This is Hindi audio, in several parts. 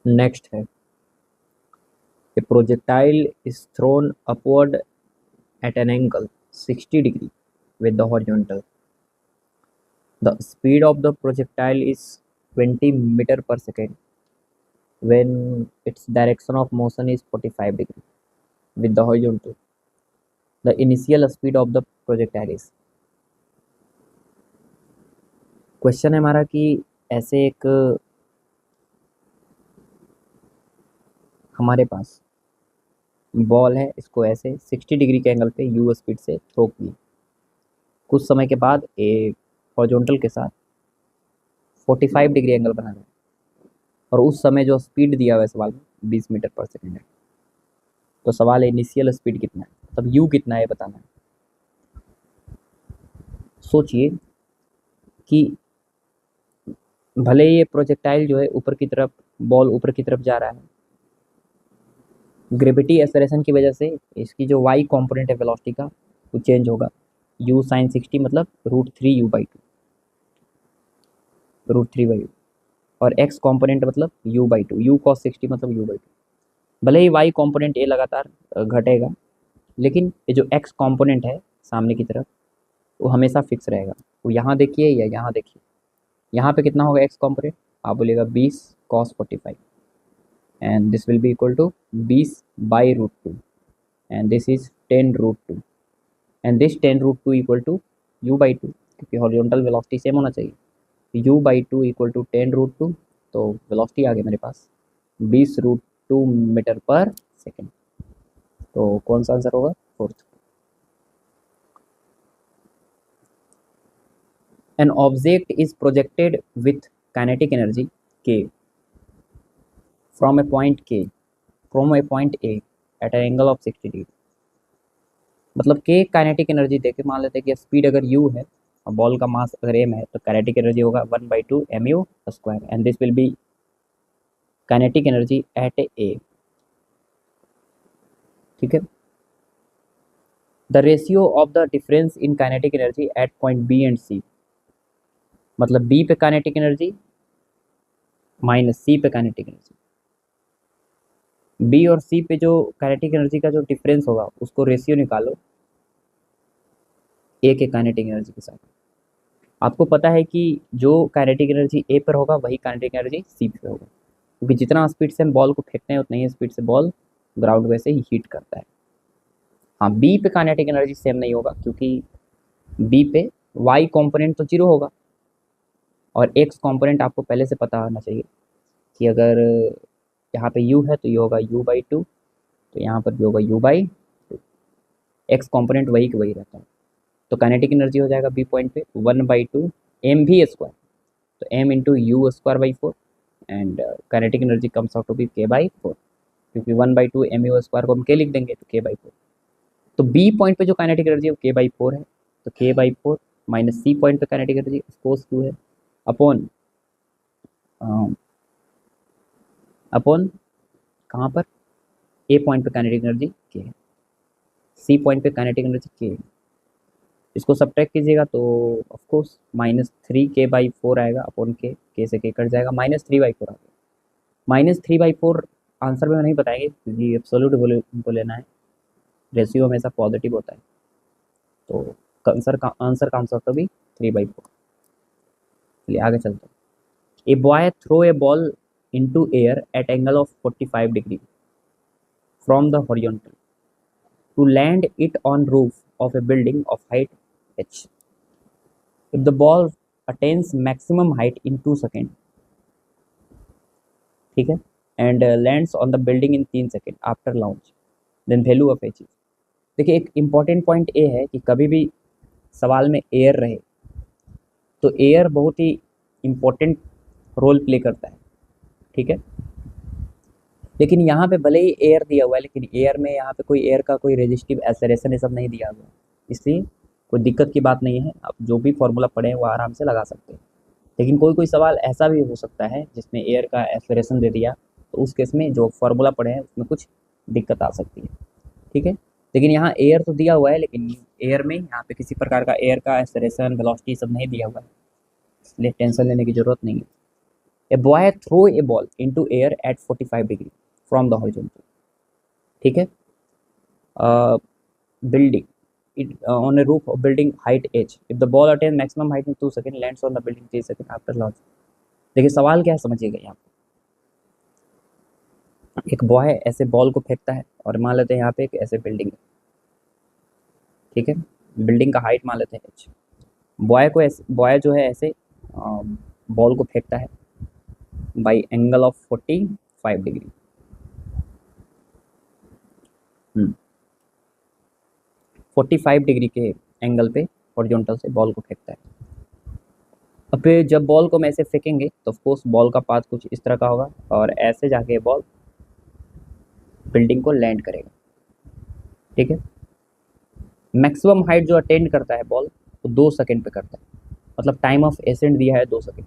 नेक्स्ट है, ए projectile is throne upward at an angle 60 degree with the horizontal. The speed of the projectile is 20 meter per second when its direction of motion is 45 degree with the horizontal. The initial speed of the projectile is. Question है हमारा कि ऐसे एक हमारे पास बॉल है, इसको ऐसे 60 डिग्री के एंगल पे यू स्पीड से थ्रो की। कुछ समय के बाद एक हॉरिजॉन्टल के साथ 45 डिग्री एंगल बना है और उस समय जो स्पीड दिया हुआ है सवाल में 20 मीटर पर सेकेंड है। तो सवाल है इनिशियल स्पीड कितना है, मतलब यू कितना है बताना है। सोचिए कि भले ये प्रोजेक्टाइल जो है ऊपर की तरफ, बॉल ऊपर की तरफ जा रहा है, ग्रेविटी एक्सेलरेशन की वजह से इसकी जो वाई कंपोनेंट है वेलोसिटी का वो चेंज होगा। u sin 60 मतलब √3u/2, √3/u, और x कंपोनेंट मतलब u/2, u cos 60 मतलब u/2। भले ही y कंपोनेंट ये लगातार घटेगा, लेकिन ये जो x कंपोनेंट है सामने की तरफ वो हमेशा फिक्स रहेगा। वो यहाँ देखिए या यहाँ देखिए, यहाँ पे कितना होगा x कंपोनेंट, आप बोलिएगा 20 cos 45 and this will be equal to 20/√2 and this is 10√2 and this 10√2 equal to u/2, क्योंकि हॉरिजॉन्टल वेलोसिटी सेम होना चाहिए। u/2 इक्वल टू 10√2, तो वेलोसिटी आ गई मेरे पास 20√2 मीटर पर सेकेंड। तो कौन सा आंसर होगा, fourth. An object is projected with kinetic energy k from a point A at an angle of 60 degree। मतलब k काइनेटिक एनर्जी देके मान लेते हैं कि स्पीड अगर u है और बॉल का मास अगर m है, तो काइनेटिक एनर्जी होगा 1/2 mu square and this will B kinetic energy at a। ठीक है। The ratio of the difference in kinetic energy at point b and c, मतलब b पे काइनेटिक एनर्जी माइनस c पे काइनेटिक एनर्जी। बी और सी पे जो काइनेटिक एनर्जी का जो डिफरेंस होगा उसको रेशियो निकालो ए के काइनेटिक एनर्जी के साथ। आपको पता है कि जो काइनेटिक एनर्जी ए पर होगा वही काइनेटिक एनर्जी सी पे होगा, क्योंकि जितना स्पीड से हम बॉल को फेंकते हैं उतना ही स्पीड से बॉल ग्राउंड वैसे ही हीट करता है। हाँ, बी पे काइनेटिक एनर्जी सेम नहीं होगा, क्योंकि बी पे वाई कॉम्पोनेंट तो जीरो होगा और एक्स कॉम्पोनेंट आपको पहले से पता होना चाहिए कि अगर यहाँ पे u है तो ये होगा u/2, तो यहाँ पर भी होगा u/2। एक्स कॉम्पोनेंट वही के वही रहता है। तो काइनेटिक एनर्जी हो जाएगा बी पॉइंट पे 1/2 mv², तो m into u²/4 and kinetic energy comes out to be k/4, क्योंकि 1/2 mu² को हम k लिख देंगे तो k/4। तो बी पॉइंट पे जो काइनेटिक एनर्जी है वो k/4 है, तो k/4 माइनस सी पॉइंट पे काइनेटिक एनर्जी कोस 2 है अपॉन कहाँ पर, ए पॉइंट पे काइनेटिक एनर्जी के है, सी पॉइंट पे काइनेटिक एनर्जी के है। इसको सब्ट्रैक्ट कीजिएगा तो ऑफकोर्स -3k/4 आएगा अपॉन के से के कट जाएगा, -3/4 आ गया। -3/4 आंसर में नहीं बताएंगे क्योंकि एब्सोल्यूट को लेना है, रेशियो हमेशा पॉजिटिव होता है। तो answer comes out to be 3/4। चलिए आगे चलते हैं। A boy throw a ball into air at angle of 45 degree from the horizontal to land it on roof of a building of height h. If the ball attains maximum height in 2 seconds, ठीक है, and lands on the building in 3 seconds after launch, then value of h is। देखिए एक इम्पॉर्टेंट पॉइंट ये है कि कभी भी सवाल में एयर रहे तो एयर बहुत ही इम्पोर्टेंट रोल प्ले करता है, ठीक है। लेकिन यहाँ पे भले ही एयर दिया हुआ है, लेकिन एयर में यहाँ पे कोई एयर का कोई रेजिस्टिव एक्सेलरेशन ये सब नहीं दिया हुआ है, इसलिए कोई दिक्कत की बात नहीं है। आप जो भी फॉर्मूला पढ़े हैं वो आराम से लगा सकते हैं। लेकिन कोई कोई सवाल ऐसा भी हो सकता है जिसमें एयर का एक्सेलरेशन दे दिया, तो उस केस में जो फॉर्मूला पढ़े हैं उसमें कुछ दिक्कत आ सकती है, ठीक है। लेकिन यहाँ एयर तो दिया हुआ है, लेकिन एयर में यहाँ पे किसी प्रकार का एयर का एक्सेलरेशन वेलोसिटी सब नहीं दिया हुआ है, इसलिए टेंशन लेने की ज़रूरत नहीं है। A boy throw a ball into air at 45 degree from the horizontal. ठीक है, building it on a roof of building height h, if the ball attains maximum height in 2 seconds, lands on the building 3 seconds after launch। देखिए सवाल क्या है समझिएगा यहाँ पे। एक बॉय ऐसे बॉल को फेंकता है और मान लेते हैं यहाँ पे एक ऐसे बिल्डिंग है, ठीक है, बिल्डिंग का हाइट मान लेते हैं h। बॉय जो है ऐसे बॉल को फेंकता है by angle of 45 degree. 45 degree के एंगल पे हॉरिजॉन्टल से बॉल को फेंकता है। अब फिर जब बॉल को हम ऐसे फेंकेंगे तो ऑफकोर्स बॉल का पाथ कुछ इस तरह का होगा और ऐसे जाके बॉल बिल्डिंग को लैंड करेगा। ठीक है, मैक्सिमम हाइट जो अटेंड करता है बॉल वो 2 सेकंड पे करता है, मतलब टाइम ऑफ एसेंट दिया है 2 सेकंड।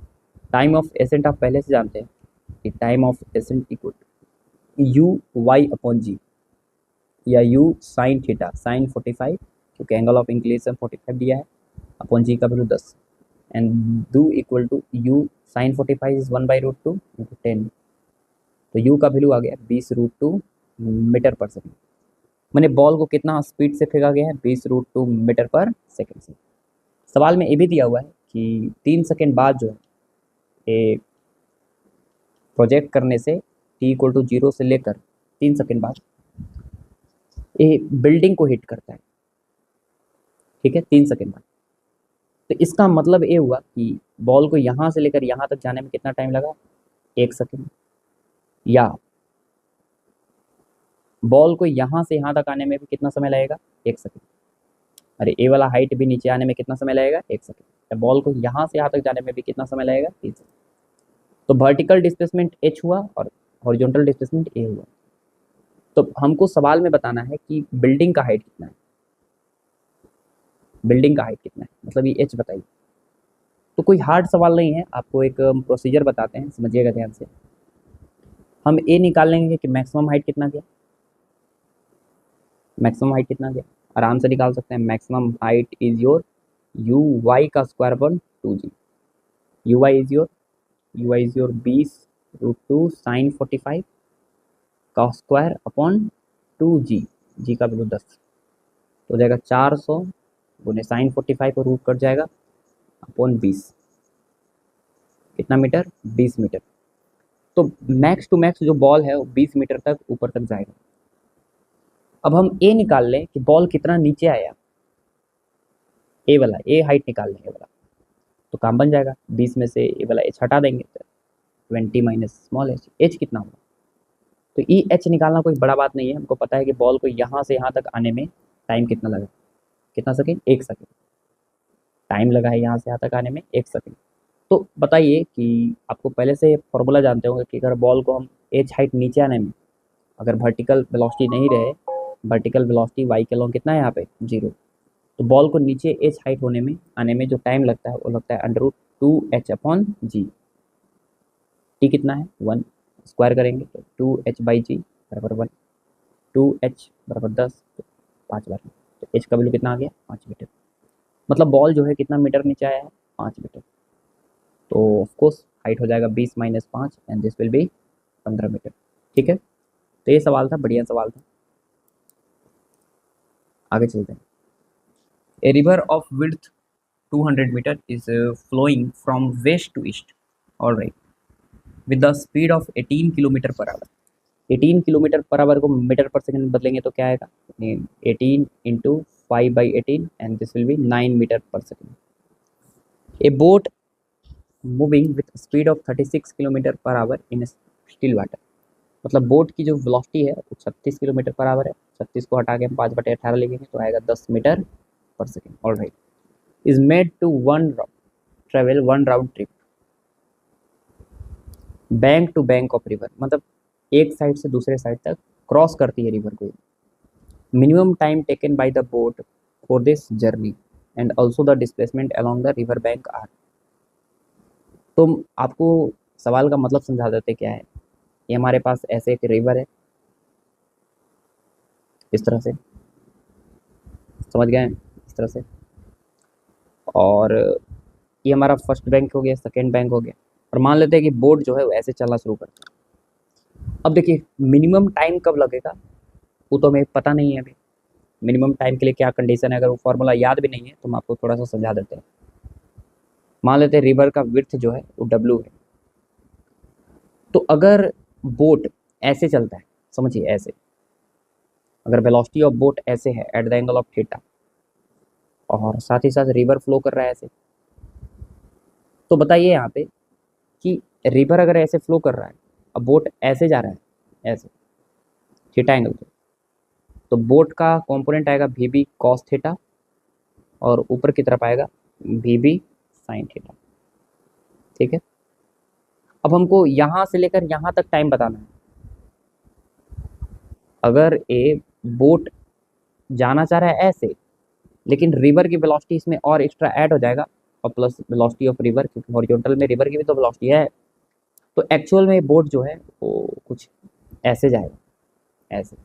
टाइम ऑफ एसेंट आप पहले से जानते हैं कि time of ascent equal U Y upon G या यू साइन थीटा, साइन 45 क्योंकि एंगल ऑफ इंक्लिनेशन 45 दिया है, अपॉन जी का value 10 and do equal to U sine 45 is 1/√2 into 10, तो यू का वैल्यू आ गया 20√2 मीटर पर सेकेंड। मैंने बॉल को कितना स्पीड से फेंका गया है, 20√2 मीटर पर सेकेंड से। सवाल में ये भी दिया हुआ है कि 3 सेकेंड बाद जो है ये प्रोजेक्ट करने से t इक्वल टू 0 से लेकर 3 सेकेंड बाद ये बिल्डिंग को हिट करता है। ठीक है, 3 सेकेंड बाद। तो इसका मतलब ये हुआ कि बॉल को यहाँ से लेकर यहाँ तक जाने में कितना टाइम लगा, 1 सेकेंड, या बॉल को यहाँ से यहाँ तक आने में भी कितना समय लगेगा, 1 सेकेंड। अरे ए वाला हाइट भी नीचे आने में कितना समय लगेगा, 1 सेकेंड। या बॉल को यहाँ से यहाँ तक जाने में भी कितना समय लगेगा, 3 सेकेंड। तो वर्टिकल डिस्प्लेसमेंट h हुआ और हॉरिजॉन्टल डिस्प्लेसमेंट a हुआ। तो हमको सवाल में बताना है कि बिल्डिंग का हाइट कितना है, बिल्डिंग का हाइट कितना है, मतलब ये h बताइए। तो कोई हार्ड सवाल नहीं है, आपको एक प्रोसीजर बताते हैं, समझिएगा ध्यान से। हम a निकाल लेंगे कि मैक्सिमम हाइट कितना गया, मैक्सिमम हाइट कितना गया, आराम से निकाल सकते हैं। Maximum height is your U Y का square upon 2g, U Y is your 20√2 sine 45 का स्क्वायर अपॉन 2g, जी का वैल्यू 10, तो हो जाएगा 400 गुने साइन 45 को रूट कट जाएगा अपॉन 20, कितना मीटर, 20 मीटर। तो मैक्स टू मैक्स जो बॉल है वो 20 मीटर तक ऊपर तक जाएगा। अब हम ए निकाल लें कि बॉल कितना नीचे आया, ए वाला, ए हाइट निकाल लें ए वाला, तो काम बन जाएगा। 20 में से ए वाला एच हटा देंगे तो 20 माइनस स्मॉल एच, एच कितना होगा। तो ई एच निकालना कोई बड़ा बात नहीं है, हमको पता है कि बॉल को यहाँ से यहाँ तक आने में टाइम कितना लगा, कितना सेकेंड, 1 सेकेंड टाइम लगा है यहाँ से यहाँ तक आने में, 1 सेकेंड। तो बताइए कि आपको पहले से फॉर्मूला जानते होंगे कि अगर बॉल को हम एच हाइट नीचे आने में, अगर वर्टिकल वेलोसिटी नहीं रहे, वर्टिकल वेलोसिटी वाई के लॉन्ग कितना है यहाँ पे 0, तो बॉल को नीचे एच हाइट होने में आने में जो टाइम लगता है वो लगता है √2h अपॉन जी। टी कितना है 1, स्क्वायर करेंगे तो 2h/g बराबर 1, 2h बराबर 10 तो 5 बार, तो h का वैल्यू कितना आ गया 5 मीटर। मतलब बॉल जो है कितना मीटर नीचे आया है, 5 मीटर। तो ऑफकोर्स हाइट हो जाएगा 20 minus 5 and this will be 15 metre. ठीक है, तो ये सवाल था, बढ़िया सवाल था। आगे चलते हैं। A river of width 200 metre is flowing from west to east, alright, with the speed of 18 kilometre per hour. 18 kilometre per hour को मीटर पर सेकंड में बदलेंगे तो क्या आएगा, 18 into 5/18 and this will be 9 metre per second. A boat moving with speed of 36 kilometre per hour in still water, मतलब बोट की जो वेलोसिटी है वो 36 किलोमीटर पर आवर है। 36 को हटा के हम 5/18 लिखेंगे तो आएगा 10 metre per second, alright. Is made to travel one round trip bank to bank of river, मतलब एक साइड से दूसरे साइड तक क्रॉस करती है रिवर को। Minimum time taken by the boat for this journey and also the displacement along the river bank are. तो आपको सवाल का मतलब समझा देते क्या है। ये हमारे पास ऐसे एक रिवर है, इस तरह से, समझ गए, इस तरह से, और ये हमारा फर्स्ट बैंक हो गया, सेकेंड बैंक हो गया, और मान लेते हैं कि बोट जो है वो ऐसे चलना शुरू करता है। अब देखिए मिनिमम टाइम कब लगेगा वो तो हमें पता नहीं है अभी। मिनिमम टाइम के लिए क्या कंडीशन है, अगर वो फॉर्मूला याद भी नहीं है तो हम आपको थोड़ा सा समझा देते हैं। मान लेते हैं रिवर का विड्थ जो है वो डब्लू है। तो अगर बोट ऐसे चलता है, समझिए ऐसे, अगर वेलोसिटी ऑफ बोट ऐसे है at the angle of theta, और साथ ही साथ रिवर फ्लो कर रहा है ऐसे, तो बताइए यहाँ पे कि रिवर अगर ऐसे फ्लो कर रहा है, अब बोट ऐसे जा रहा है ऐसे थीटा एंगल पे, तो बोट का कंपोनेंट आएगा वी बी कॉस थीटा और ऊपर की तरफ आएगा वी बी साइन थीटा। ठीक है, अब हमको यहाँ से लेकर यहाँ तक टाइम बताना है। अगर ए बोट जाना चाह रहा है ऐसे, लेकिन रिवर की वेलोसिटी इसमें और एक्स्ट्रा ऐड हो जाएगा, और प्लस वेलोसिटी ऑफ रिवर, क्योंकि हॉरिजॉन्टल में रिवर की भी तो वेलोसिटी है, तो एक्चुअल में बोट जो है वो कुछ ऐसे जाएगा, ऐसे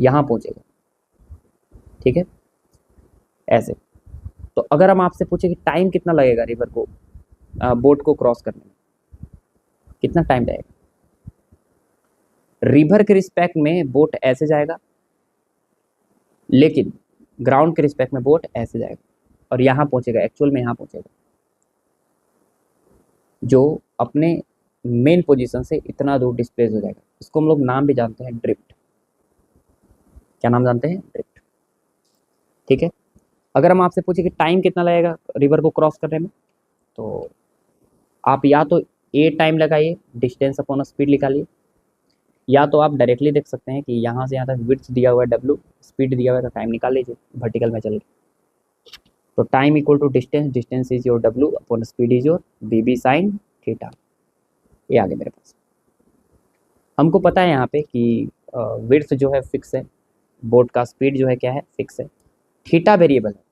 यहाँ पहुँचेगा। ठीक है, ऐसे। तो अगर हम आपसे पूछे कि टाइम कितना लगेगा रिवर को, बोट को क्रॉस करने में, कितना टाइम लगेगा, रिवर के रिस्पेक्ट में बोट ऐसे जाएगा, लेकिन ग्राउंड के रिस्पेक्ट में बोट ऐसे जाएगा और यहाँ पहुँचेगा, एक्चुअल में यहाँ पहुँचेगा, जो अपने मेन पोजीशन से इतना दूर डिस्प्लेस हो जाएगा। इसको हम लोग नाम भी जानते हैं ड्रिफ्ट। क्या नाम जानते हैं? ड्रिफ्ट। ठीक है, अगर हम आपसे पूछे कि टाइम कितना लगेगा रिवर को क्रॉस करने में, तो आप या तो ए टाइम लगाइए, डिस्टेंस अपॉन स्पीड निकालिए, या तो आप डायरेक्टली देख सकते हैं कि यहाँ से यहाँ तक विड्थ दिया हुआ है डब्ल्यू, स्पीड दिया हुआ है, तो टाइम निकाल लीजिए वर्टिकल में चल के। तो time equal to distance, distance is your W upon speed is your B B sine theta. ये आगे मेरे पास हमको पता है यहाँ पे कि विड्थ जो है फिक्स है, बोट का स्पीड जो है क्या है, फिक्स है, थीटा वेरिएबल है।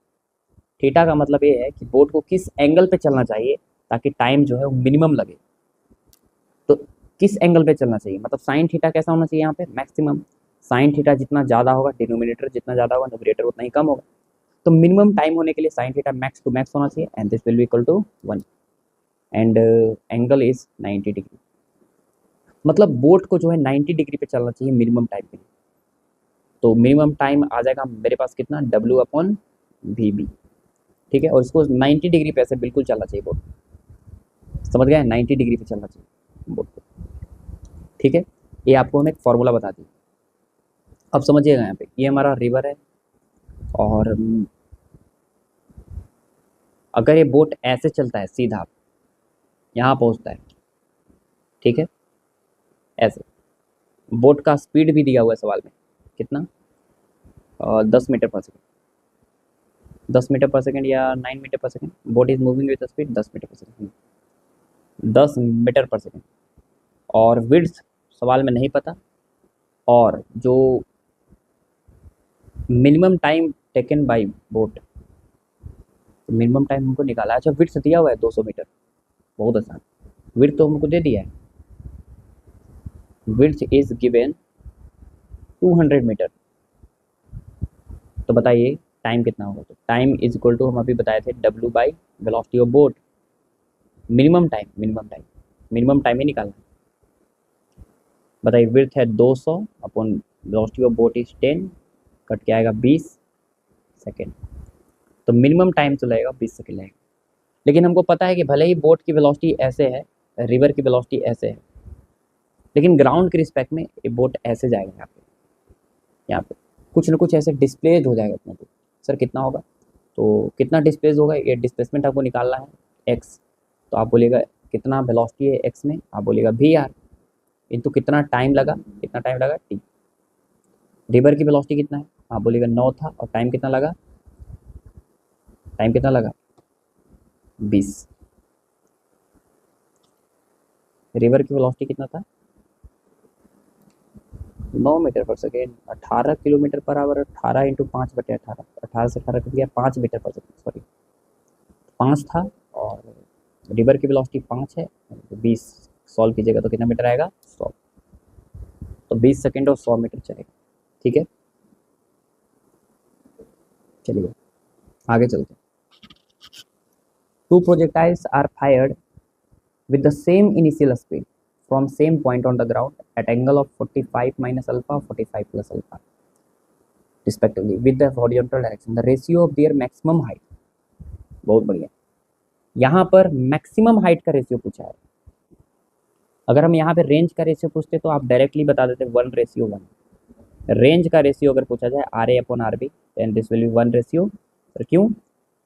थीटा का मतलब ये है कि बोट को किस एंगल पे चलना चाहिए ताकि टाइम जो है वो मिनिमम लगे। तो किस एंगल पे चलना चाहिए, मतलब साइन थीटा कैसा होना चाहिए यहाँ पे, मैक्सिमम। साइन थीटा जितना ज़्यादा होगा, डिनोमिनेटर जितना ज़्यादा होगा, न्यूमरेटर उतना ही कम होगा। तो मिनिमम टाइम होने के लिए sine theta max to max होना चाहिए, and this will be equal to 1, and angle is 90 degree. मतलब बोट को जो है 90 डिग्री पे चलना चाहिए मिनिमम टाइम के लिए। तो मिनिमम टाइम आ जाएगा मेरे पास कितना, डब्ल्यू अपॉन वी बी। ठीक है, और इसको 90 डिग्री पे ऐसे बिल्कुल चलना चाहिए बोट, समझ गए, 90 डिग्री पे चलना चाहिए बोट को। ठीक है, ये आपको हम एक फॉर्मूला बता दी। अब समझिएगा यहाँ पे ये हमारा रिवर है, और अगर ये बोट ऐसे चलता है सीधा, यहाँ पहुँचता है, ठीक है, ऐसे, बोट का स्पीड भी दिया हुआ है सवाल में, कितना, 10 metre per second, 10 metre per second या 9 metre per second, boat is moving with speed 10 metre per second, 10 metre per second. और विड्थ सवाल में नहीं पता, और जो minimum time taken by boat, minimum time हमको निकाला है। अच्छा, विड्थ दिया हुआ है 200 मीटर, बहुत आसान, विड्थ तो हमको दे दिया है, विड्थ इज गिवन 200 मीटर। तो बताइए टाइम कितना होगा, तो टाइम इज इक्वल टू, हम अभी बताए थे, W by velocity of boat, minimum time, minimum time ही निकालना है। बताइए विड्थ है 200 upon velocity of boat is 10, cut के आएगा 20 सेकेंड। तो मिनिमम टाइम तो लगेगा 20 सेकेंड लगेगा। लेकिन हमको पता है कि भले ही बोट की वेलोसिटी ऐसे है, रिवर की वेलोसिटी ऐसे है, लेकिन ग्राउंड के रिस्पेक्ट में ये बोट ऐसे जाएगा, यहाँ पे कुछ ना कुछ ऐसे डिस्प्लेज हो जाएगा अपने को। सर कितना होगा, तो कितना डिस्प्लेस होगा, ये डिस्प्लेसमेंट आपको निकालना है एक्स, तो आप बोलिएगा कितना वेलोसिटी है एक्स में, आप बोलिएगा वी आर, इंटू कितना टाइम लगा, कितना टाइम लगा टी। रिवर की वेलोसिटी कितना है, आप बोलिएगा 9 था, और टाइम कितना लगा, टाइम कितना लगा 20। रिवर की वेलोसिटी कितना था, 9 metre per second, 18 kilometre per hour, 18 into 5/18, 18 से 18 कट गया, 5 मीटर पर सेकेंड, सॉरी 5 था, और रिवर की वेलोसिटी 5 है, तो 20 सॉल्व कीजिएगा तो कितना मीटर आएगा, 100। तो 20 सेकेंड और 100 मीटर चलेगा। ठीक है, चलिए आगे चलते हैं। 2 projectiles are fired with the same initial speed from same point on the ground at angle of 45 minus alpha 45 plus alpha respectively with the horizontal direction, the ratio of their maximum height। बहुत बढ़िया। यहाँ पर मैक्सिमम हाइट का रेशियो पूछा है। अगर हम यहाँ पे रेंज का रेशियो पूछते तो आप डायरेक्टली बता देते 1:1। रेंज का रेशियो अगर पूछा जाए RA/RB then this will B 1:। क्यों?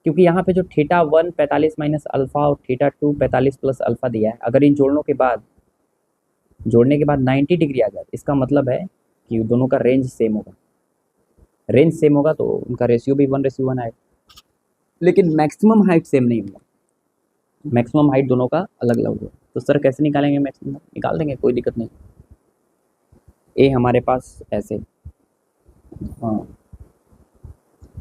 क्योंकि यहाँ पे जो θ1 45 माइनस अल्फा और θ2 45 प्लस अल्फा दिया है, अगर इन जोड़ने के बाद 90 डिग्री आ जाए, इसका मतलब है कि दोनों का रेंज सेम होगा। रेंज सेम होगा तो उनका रेशियो भी 1:1 आएगा। लेकिन मैक्सिमम हाइट सेम नहीं होगा, मैक्सिमम हाइट दोनों का अलग अलग होगा। तो सर कैसे निकालेंगे मैक्सिमम? निकाल देंगे, कोई दिक्कत नहीं। ए हमारे पास ऐसे, हाँ,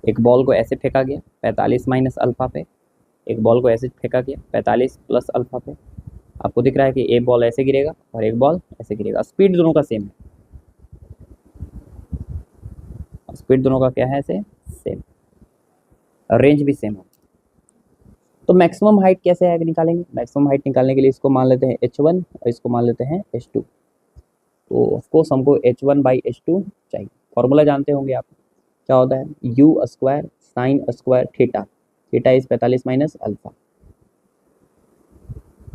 एक बॉल को ऐसे फेंका गया 45 माइनस अल्फा पे, एक बॉल को ऐसे फेंका गया 45 प्लस अल्फा पे। आपको दिख रहा है कि एक बॉल ऐसे गिरेगा और एक बॉल ऐसे गिरेगा। स्पीड दोनों का सेम है, स्पीड दोनों का क्या है, ऐसे सेम, रेंज भी सेम है। तो मैक्सिमम हाइट कैसे है निकालेंगे? मैक्सिमम हाइट निकालने के लिए इसको मान लेते हैं h1 और इसको मान लेते हैं h2। तो ऑफकोर्स हमको h1/h2 चाहिए। फॉर्मूला जानते होंगे आप, क्या होता है? u² sin square theta, theta is 45 minus alpha.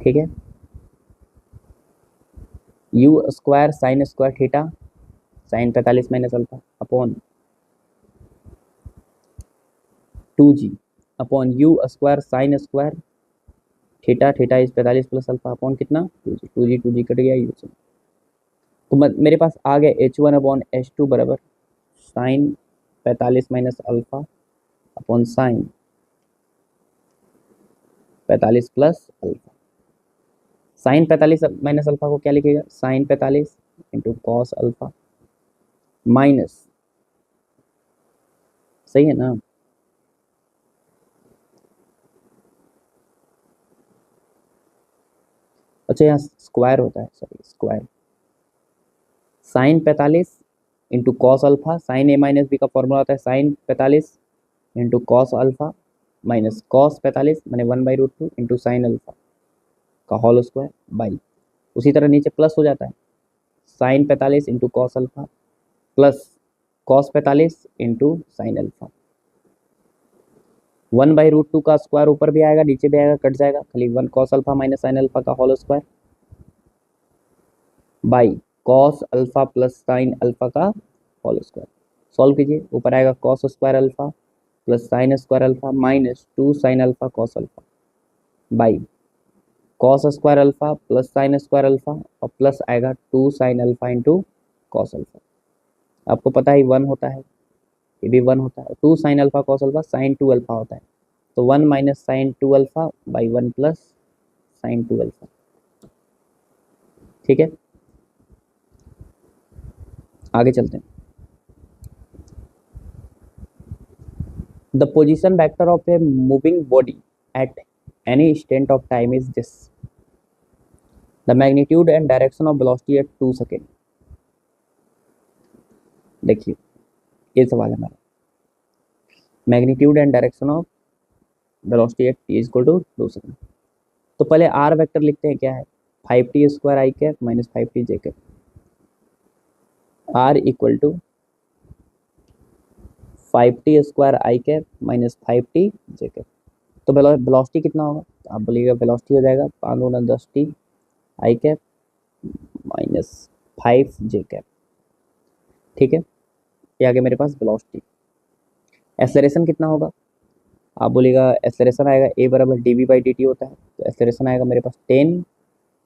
ठीक है, u² sin square theta sine 45 minus alpha upon 2g upon u² sin square theta, theta is 45 plus alpha upon कितना? 2g कट गया u से। तो मेरे पास आ गया h1/h2 बराबर sine 45 minus alpha upon sine 45 plus alpha. Sine 45 minus alpha को क्या लिखेगा? Sine 45 into cos alpha minus, सही है ना? अच्छा, यहाँ स्क्वायर होता है, sorry square. Sine 45 into cos alpha, sine A-B का फॉर्मूला होता है sine 45 into cos alpha minus cos 45 मैंने 1/√2 इंटू साइन अल्फा का होल स्क्वायर बाई, उसी तरह नीचे प्लस हो जाता है sine 45 into cos alpha plus cos 45 into sine alpha. 1/√2 का स्क्वायर ऊपर भी आएगा नीचे भी आएगा, कट जाएगा, खाली 1 cos alpha minus sine alpha का whole square by cos alpha plus sine alpha का होल स्क्वायर। सॉल्व कीजिए, ऊपर आएगा cos square alpha plus sine square alpha minus 2 sine alpha cos alpha by cos square alpha plus sine square alpha और प्लस आएगा 2 sine alpha into cos alpha. आपको पता है 1 होता है, ये भी 1 होता है। 2 sine alpha cos alpha sine 2 alpha होता है, तो 1 minus sine 2 alpha by 1 plus sine 2 alpha. ठीक है, आगे चलते हैं। The position vector of a moving body at any instant of time is this, the magnitude and direction of velocity at 2 second. देखिए ये सवाल है हमारा, magnitude and direction of velocity at t equal to 2 second. तो पहले r वेक्टर लिखते हैं, क्या है? 5t² I cap minus 5t J cap, r equal to 5t² I cap minus 5t J cap. तो वेलोसिटी कितना होगा? आप बोलिएगा वेलोसिटी हो जाएगा 5 दूना 10t आई कैप माइनस 5 जे कैप। ठीक है, ये आ गया मेरे पास वेलोसिटी। एक्सेलरेशन कितना होगा? आप बोलिएगा एक्सेलरेशन आएगा a बराबर dv/dt होता है, तो एक्सेलरेशन आएगा मेरे पास 10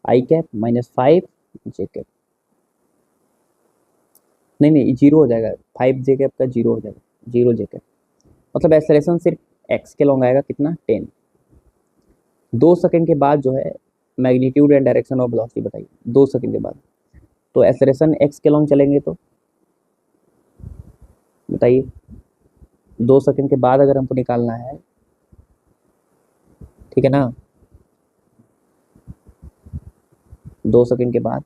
आई कैप माइनस 5 जे कैप। नहीं जीरो हो जाएगा, 5 जे कैप का जीरो हो जाएगा, 0 जे कैप। मतलब एक्सेलरेशन सिर्फ x के लॉन्ग आएगा कितना? 10। 2 सेकेंड के बाद जो है magnitude and direction of velocity बताइए, 2 सेकेंड के बाद। तो एक्सेलरेशन x के लॉन्ग चलेंगे तो बताइए, 2 सेकेंड के बाद अगर हमको निकालना है, ठीक है ना, 2 सेकेंड के बाद,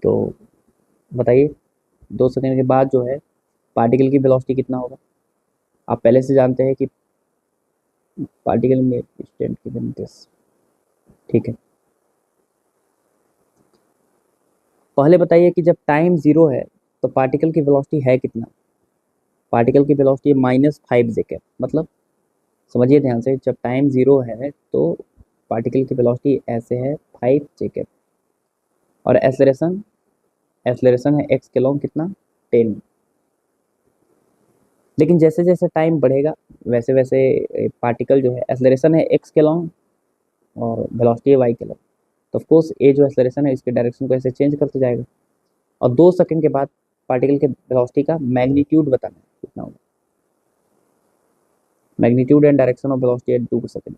तो बताइए 2 सेकेंड के बाद जो है पार्टिकल की वेलोसिटी कितना होगा? आप पहले से जानते हैं कि पार्टिकल में स्टेट गिवन दिस। ठीक है, पहले बताइए कि जब टाइम जीरो है तो पार्टिकल की वेलोसिटी है कितना। पार्टिकल की वेलोसिटी -5 जेकेब, मतलब समझिए ध्यान से, जब टाइम जीरो है तो पार्टिकल की वेलोसिटी ऐसे है 5 जेकेब, और एक्सेलरेशन, एक्सेलरेशन है एक्स के लॉन्ग कितना, 10। लेकिन जैसे जैसे टाइम बढ़ेगा वैसे वैसे पार्टिकल जो है, एक्सेलरेशन है एक्स के लॉन्ग और वेलोसिटी है वाई के लॉन्ग, तो ऑफकोर्स ये जो एक्सेलरेशन है इसके डायरेक्शन को ऐसे चेंज करते जाएगा, और 2 सेकंड के बाद पार्टिकल के वेलोसिटी का मैग्नीट्यूड बताना है कितना होगा। Magnitude and direction of velocity eight 2 second,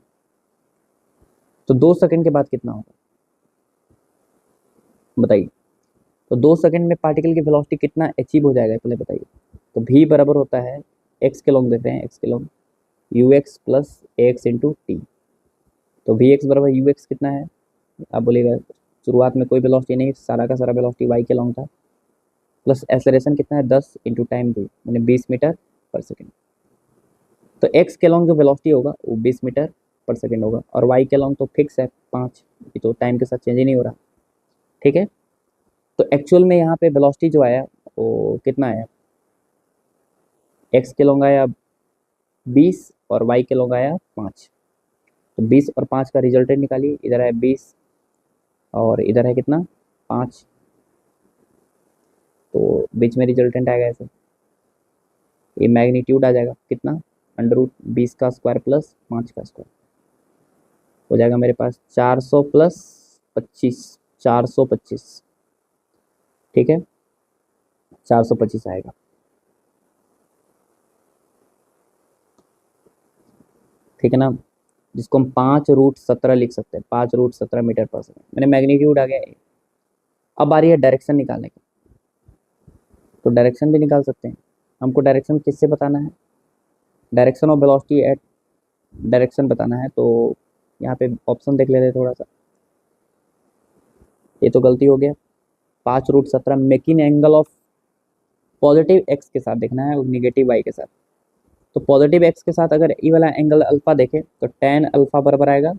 तो 2 सेकंड के बाद कितना होगा बताइए। तो 2 सेकंड में पार्टिकल की वेलोसिटी कितना अचीव हो जाएगा पहले बताइए। तो भी बराबर होता है एक्स के लॉन्ग देते हैं, एक्स के long you x plus A x into T. तो वी एक्स बराबर यू एक्स कितना है, आप बोलिएगा शुरुआत में कोई वेलोसिटी नहीं, सारा का सारा वेलोसिटी वाई के लॉन्ग था, प्लस एक्सेलरेशन कितना है 10 इंटू टाइम भी, मैंने 20 मीटर पर सेकेंड। तो एक्स के लॉन्ग जो वेलोसिटी होगा वो 20 मीटर पर सेकेंड होगा, और वाई के लॉन्ग तो फिक्स है 5, ये तो टाइम के साथ चेंज ही नहीं हो रहा। ठीक है, तो एक्चुअल में यहाँ पे वेलोसिटी जो आया वो कितना आया, एक्स के लॉन्ग आया 20 और वाई के लॉन्ग आया 5। तो 20 और 5 का रिजल्टेंट निकालिए, इधर है 20 और इधर है कितना 5, तो बीच में रिजल्टेंट आएगा ऐसे, ये मैग्नीट्यूड आ जाएगा कितना, √20 का स्क्वायर प्लस 5 का स्क्वायर, हो जाएगा मेरे पास 400 प्लस 25, 425। ठीक है, 425 आएगा। ठीक है ना, जिसको हम 5√17 लिख सकते हैं, 5√17 मीटर पर सेकेंड, मैंने मैग्नीट्यूड आ गया। अब आ रही है डायरेक्शन निकालने की, तो डायरेक्शन भी निकाल सकते हैं। हमको डायरेक्शन किससे बताना है, direction of velocity eight direction बताना है, तो यहाँ पे ऑप्शन देख लेते हैं थोड़ा सा। ये तो गलती हो गया, 5√17 making angle of positive x के साथ देखना है और निगेटिव वाई के साथ। तो पॉजिटिव एक्स के साथ अगर ई वाला एंगल अल्फा देखें तो tan अल्फा बराबर आएगा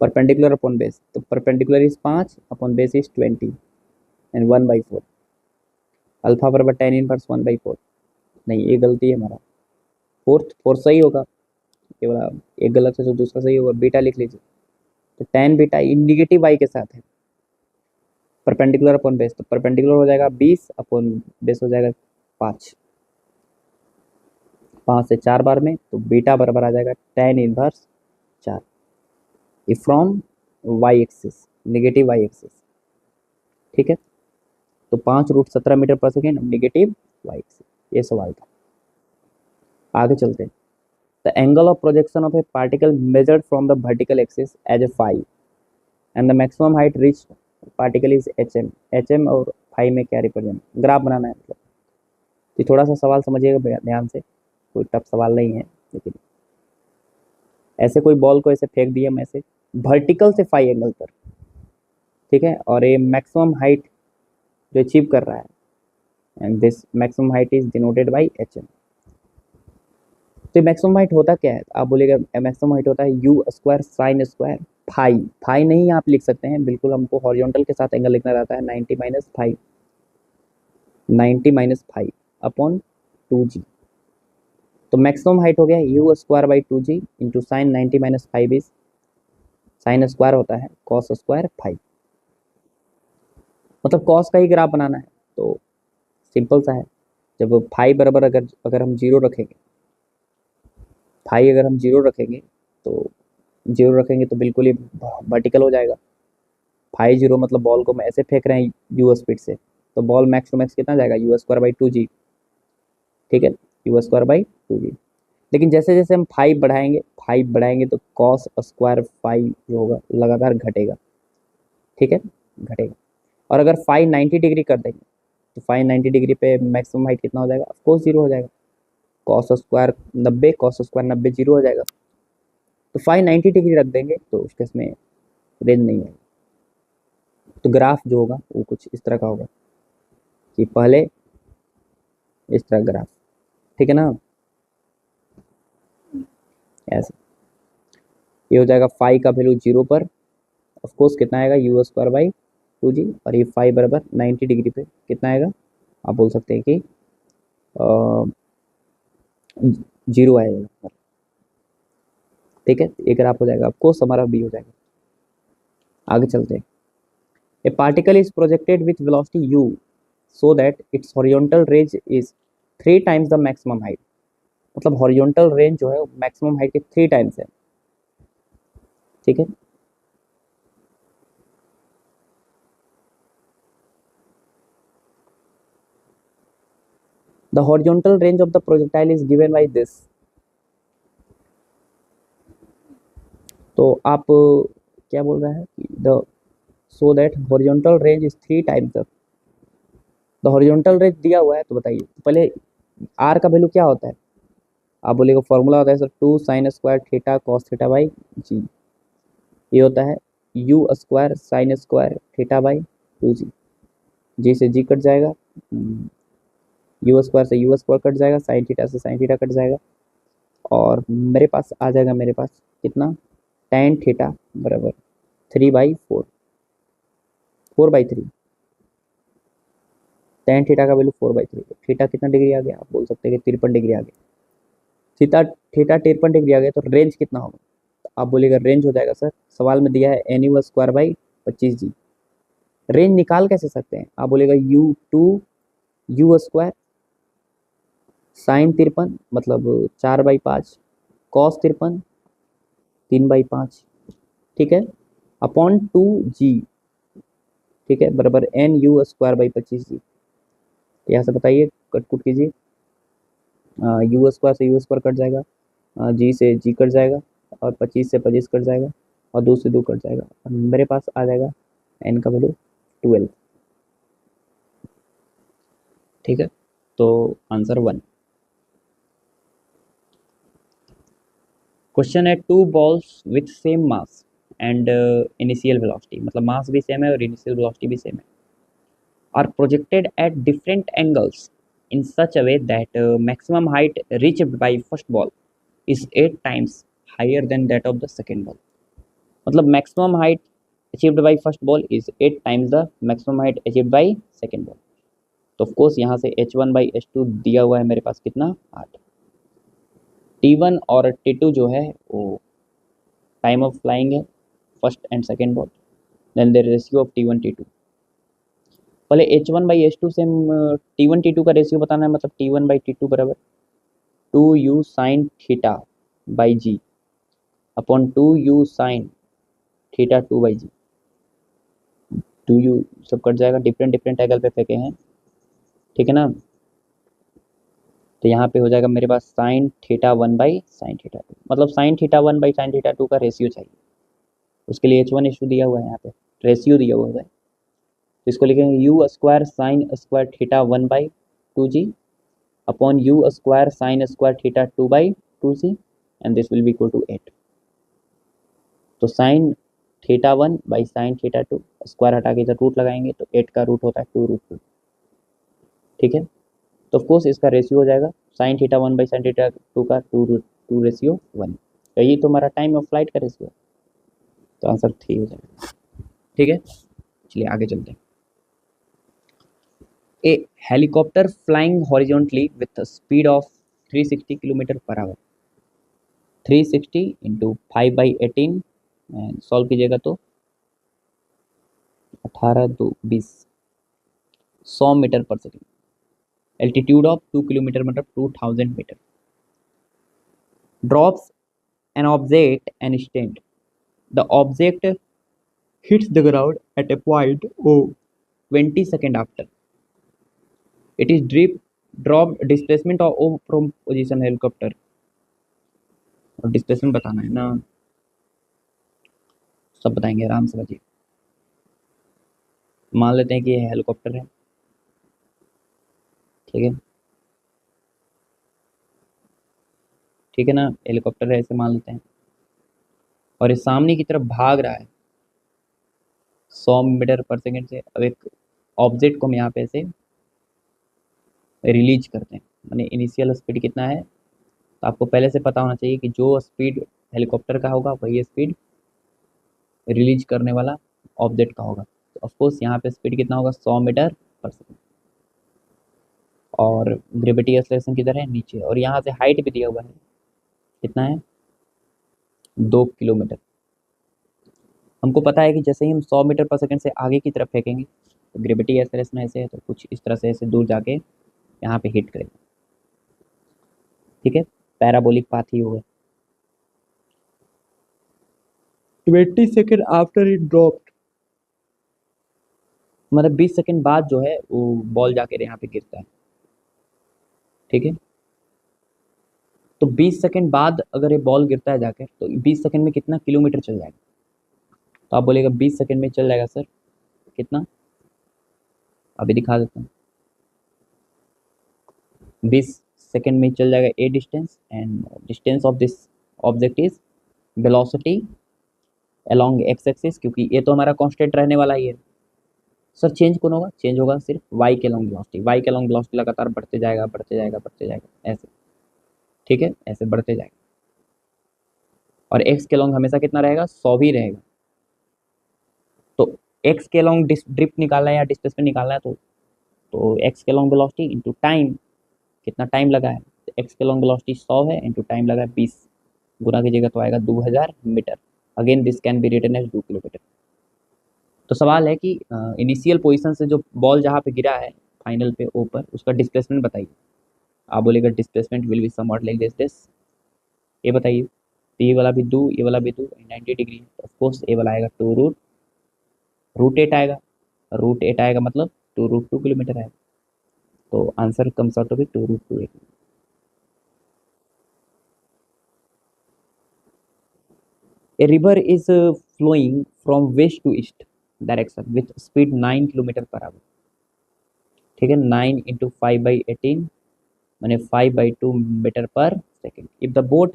परपेंडिकुलर अपॉन बेस, तो perpendicular is 5 upon base is 20 and 1/4, alpha बराबर tan इनवर्स 1/4। नहीं, ये गलती है हमारा, फोर्थ फोर्थ सही होगा, ये वाला एक गलत है तो दूसरा सही होगा, बीटा लिख लीजिए। तो tan बीटा निगेटिव वाई के साथ है, परपेंडिकुलर अपॉन बेस, तो परपेंडिकुलर हो जाएगा 20 अपॉन बेस हो जाएगा 5, 5 से 4 बार में, तो बीटा बराबर आ जाएगा tan इनवर्स 4, ये from Y axis, negative Y axis. ठीक है, तो 5√17 metre per second negative Y axis, ये सवाल था। आगे चलते हैं। The angle of projection of a particle measured from the vertical axis as a phi and the maximum height reach particle is HM। HM और फाई में क्या रिप्रेजेंट, ग्राफ बनाना है मतलब। तो थोड़ा सा सवाल समझिएगा ध्यान से, कोई टफ सवाल नहीं है, लेकिन ऐसे कोई बॉल को ऐसे फेंक दिया मैं ऐसे वर्टिकल से फाई एंगल पर, ठीक है, और ये मैक्सिमम हाइट जो अचीव कर रहा है, and this maximum height is denoted by HM। तो मैक्सिमम हाइट होता क्या है, आप बोलेगा मैक्सिमम हाइट होता है U square sine square phi, phi नहीं आप लिख सकते हैं, बिल्कुल हमको हॉरिजॉन्टल के साथ एंगल लिखना रहता है 90 माइनस फाइव, 90 - 5 अपॉन 2g। तो मैक्सिमम हाइट हो गया U square by 2g into sine 90 - 5 is, sine square होता है कॉस स्क्वायर 5, मतलब कॉस का ही ग्राफ बनाना है, तो सिंपल सा है। जब फाई बराबर अगर अगर हम जीरो रखेंगे, फाई अगर हम जीरो रखेंगे तो जीरो रखेंगे तो बिल्कुल ही वर्टिकल हो जाएगा। 5 0 मतलब बॉल को हम ऐसे फेंक रहे हैं यू स्पीड से, तो बॉल मैक्स टू मैक्स कितना जाएगा यू स्क्वायर बाई 2g। ठीक है, यू स्क्वायर बाई 2g। लेकिन जैसे जैसे हम 5 बढ़ाएंगे तो कॉस स्क्वायर 5 जो होगा लगातार घटेगा। ठीक है, घटेगा। और अगर 5 90 डिग्री कर देंगे तो 5 90 डिग्री पे मैक्सिमम हाइट कितना हो जाएगा, ऑफकोर्स जीरो हो जाएगा, cos square 90, cos square 90 zero हो जाएगा। तो 5 90 डिग्री रख देंगे तो उसके इसमें रेंज नहीं है। तो ग्राफ जो होगा वो कुछ इस तरह का होगा कि पहले इस तरह ग्राफ, ठीक है ना, ऐसे ये हो जाएगा फाई का वैल्यू 0 पर, ऑफ कोर्स कितना आएगा यू स्क्वायर बाई 2g, और ये फाई बराबर 90 डिग्री पे कितना आएगा, आप बोल सकते हैं कि 0 आएगा। ठीक है, एक ग्राफ हो जाएगा, ऑफ कोर्स हमारा बी हो जाएगा। आगे चलते हैं। A particle is projected with velocity u so that its horizontal range is 3 times the maximum height। मतलब हॉरिजॉन्टल रेंज जो है मैक्सिमम हाइट के 3 टाइम्स है। ठीक है, the horizontal range of the projectile is given by this. तो आप क्या बोल रहा है, the so that horizontal range is 3 times the horizontal range दिया हुआ है। तो बताइए पहले आर का वैल्यू क्या होता है, आप बोलेगा फॉर्मूला होता है sir 2 sign square theta cos theta by जी। ये होता है U square sine square theta by 2g। जी से जी कट जाएगा, यू स्क्वायर से यू स्क्वायर कट जाएगा, साइन थीटा से साइन थीटा कट जाएगा, और मेरे पास आ जाएगा, मेरे पास कितना tan थीटा बराबर 3/4, 4/3। tan थीटा का वैल्यू 4/3। थीटा कितना डिग्री आ गया, आप बोल सकते हैं कि 53 डिग्री आ गया। थीटा थीटा 53 डिग्री आ गया, तो रेंज कितना होगा, तो आप बोलेगा रेंज हो जाएगा सर, सवाल में दिया है an U square by 25g। Range निकाल कैसे सकते हैं, आप बोलेगा यू स्क्वायर साइन 53 मतलब 4/5 कॉस 53 3/5, ठीक है, अपॉन 2g, ठीक है, बराबर N U square by 25g। यहाँ से बताइए कटकुट कीजिए, यू स्क्वायर से यू स्क्वायर कट जाएगा, जी से जी कट जाएगा, और 25 से 25 कट जाएगा, और 2 से 2 कट जाएगा, और मेरे पास आ जाएगा एन का वैल्यू 12। ठीक है, तो आंसर 1। क्वेश्चन है 2 balls with same mass and initial velocity, मतलब मास भी सेम है और इनिशियल वेलोसिटी भी सेम है, are projected at different angles in such a way that maximum height reached by first ball is 8 times higher than that of the second ball। मतलब maximum height achieved by first ball is 8 times the maximum height achieved by second ball। तो ऑफ कोर्स यहाँ से h1/h2 दिया हुआ है मेरे पास कितना 8। t1 और t2 जो है वो टाइम ऑफ फ्लाइंग है first and second ball, then the ratio of t1 t2। पहले h1/h2 से t1 t2 का रेशियो बताना है, मतलब t1/t2 बराबर 2u sine theta by G upon 2u sine theta 2/g। 2u सब कट जाएगा, डिफरेंट डिफरेंट एंगल पे फेंके हैं, ठीक है ना। तो यहाँ पे हो जाएगा मेरे पास साइन थीटा 1/sin θ2, मतलब साइन थीटा 1/sin θ2 का रेशियो चाहिए। उसके लिए h1h2 दिया हुआ है, यहाँ पे रेशियो दिया हुआ है, तो इसको लिखेंगे U square sine square theta 1/2g upon U square sine square theta 2/2g, and this will be equal to 8। तो साइन थीटा 1/sin θ2 स्क्वायर हटा के इधर रूट लगाएंगे, तो 8 का रूट होता है 2√2। ठीक है, तो ऑफकोर्स इसका रेशियो हो जाएगा साइन थीटा 1/sin θ2 का 2/1। यही तो हमारा टाइम ऑफ फ्लाइट का रेशियो है, तो आंसर 3 हो जाएगा। ठीक है, चलिए आगे चलते हैं। A helicopter flying horizontally with speed of 360 kilometre per hour, 360 into 5/18 solve कीजिएगा तो 18×2=20, 100 metre per second, altitude of 2 kilometre मतलब 2000 metre, drops an object an instant, the object hits the ground at a point O 20 seconds after it is dropped displacement of O from position helicopter। और डिस्प्लेसमेंट बताना है ना, सब बताएंगे आराम से बचिए। मान लेते हैं कि ये हेलीकॉप्टर है, ठीक है, ठीक है ना, हेलीकॉप्टर है ऐसे मान लेते हैं, और ये सामने की तरफ भाग रहा है 100 मीटर पर सेकेंड से। अब एक ऑब्जेक्ट को हम यहाँ पे ऐसे रिलीज करते हैं, मैंने इनिशियल स्पीड कितना है तो आपको पहले से पता होना चाहिए कि जो स्पीड हेलीकॉप्टर का होगा वही स्पीड रिलीज करने वाला ऑब्जेक्ट का होगा। तो ऑफकोर्स यहाँ पे स्पीड कितना होगा, 100 मीटर पर सेकेंड। और ग्रेविटी एक्सेलरेशन किधर है, नीचे। और यहाँ से हाइट भी दिया हुआ है, कितना है, 2 किलोमीटर। हमको पता है कि जैसे ही हम 100 मीटर पर सेकेंड से आगे की तरफ फेंकेंगे तो ग्रेविटी एक्सेलरेशन ऐसे है, तो कुछ इस तरह से ऐसे दूर जाके यहाँ पे हिट करेगा। ठीक है, पैराबोलिक पाथ ही होगा। 20 सेकेंड आफ्टर इट ड्रॉप्ड, मतलब 20 सेकेंड बाद जो है वो बॉल जाकर यहाँ पे गिरता है। ठीक है, तो 20 सेकेंड बाद अगर ये बॉल गिरता है जाकर, तो 20 सेकेंड में कितना किलोमीटर चल जाएगा। तो आप बोलेगा 20 सेकेंड में चल जाएगा सर कितना, अभी दिखा देता हूँ। 20 सेकेंड में चल जाएगा ए distance, and distance of this object is velocity along x axis, क्योंकि ये तो हमारा कांस्टेंट रहने वाला ही है। सर चेंज कौन होगा, चेंज होगा सिर्फ वाई के लॉन्ग वेलोसिटी। वाई के लॉन्ग वेलोसिटी लगातार बढ़ते जाएगा, बढ़ते जाएगा, बढ़ते जाएगा ऐसे। ठीक है, ऐसे बढ़ते जाएगा। और एक्स के लॉन्ग हमेशा कितना रहेगा, 100 ही रहेगा। तो एक्स के लॉन्ग ड्रिफ्ट निकालना है या डिस्प्लेसमेंट निकालना है, तो एक्स के लॉन्ग वेलोसिटी इंटू टाइम, कितना टाइम लगा है, तो एक्स के लॉन्ग वेलोसिटी 100 है, इंटू टाइम लगा है 20, गुना कीजिएगा तो आएगा 2000 metre. Again this can be written as 2 kilometre. तो सवाल है कि इनिशियल पोजीशन से जो बॉल जहाँ पे गिरा है फाइनल पे ऊपर, उसका डिस्प्लेसमेंट बताइए। आप बोलेगा displacement will be somewhat like this. ये बताइए, तो ये वाला भी दो, ये वाला भी दो, 90 डिग्री है, तो ऑफकोर्स ये वाला आएगा रूट 8 आएगा। रूट 8 आएगा मतलब 2√2 किलोमीटर आएगा। तो answer comes out to be 2√2। A river is flowing from west to east direction with speed 9 kilometre per our. ठीक है, 9 इंटू 5/18 मैंने 5/2 metre per second. If the boat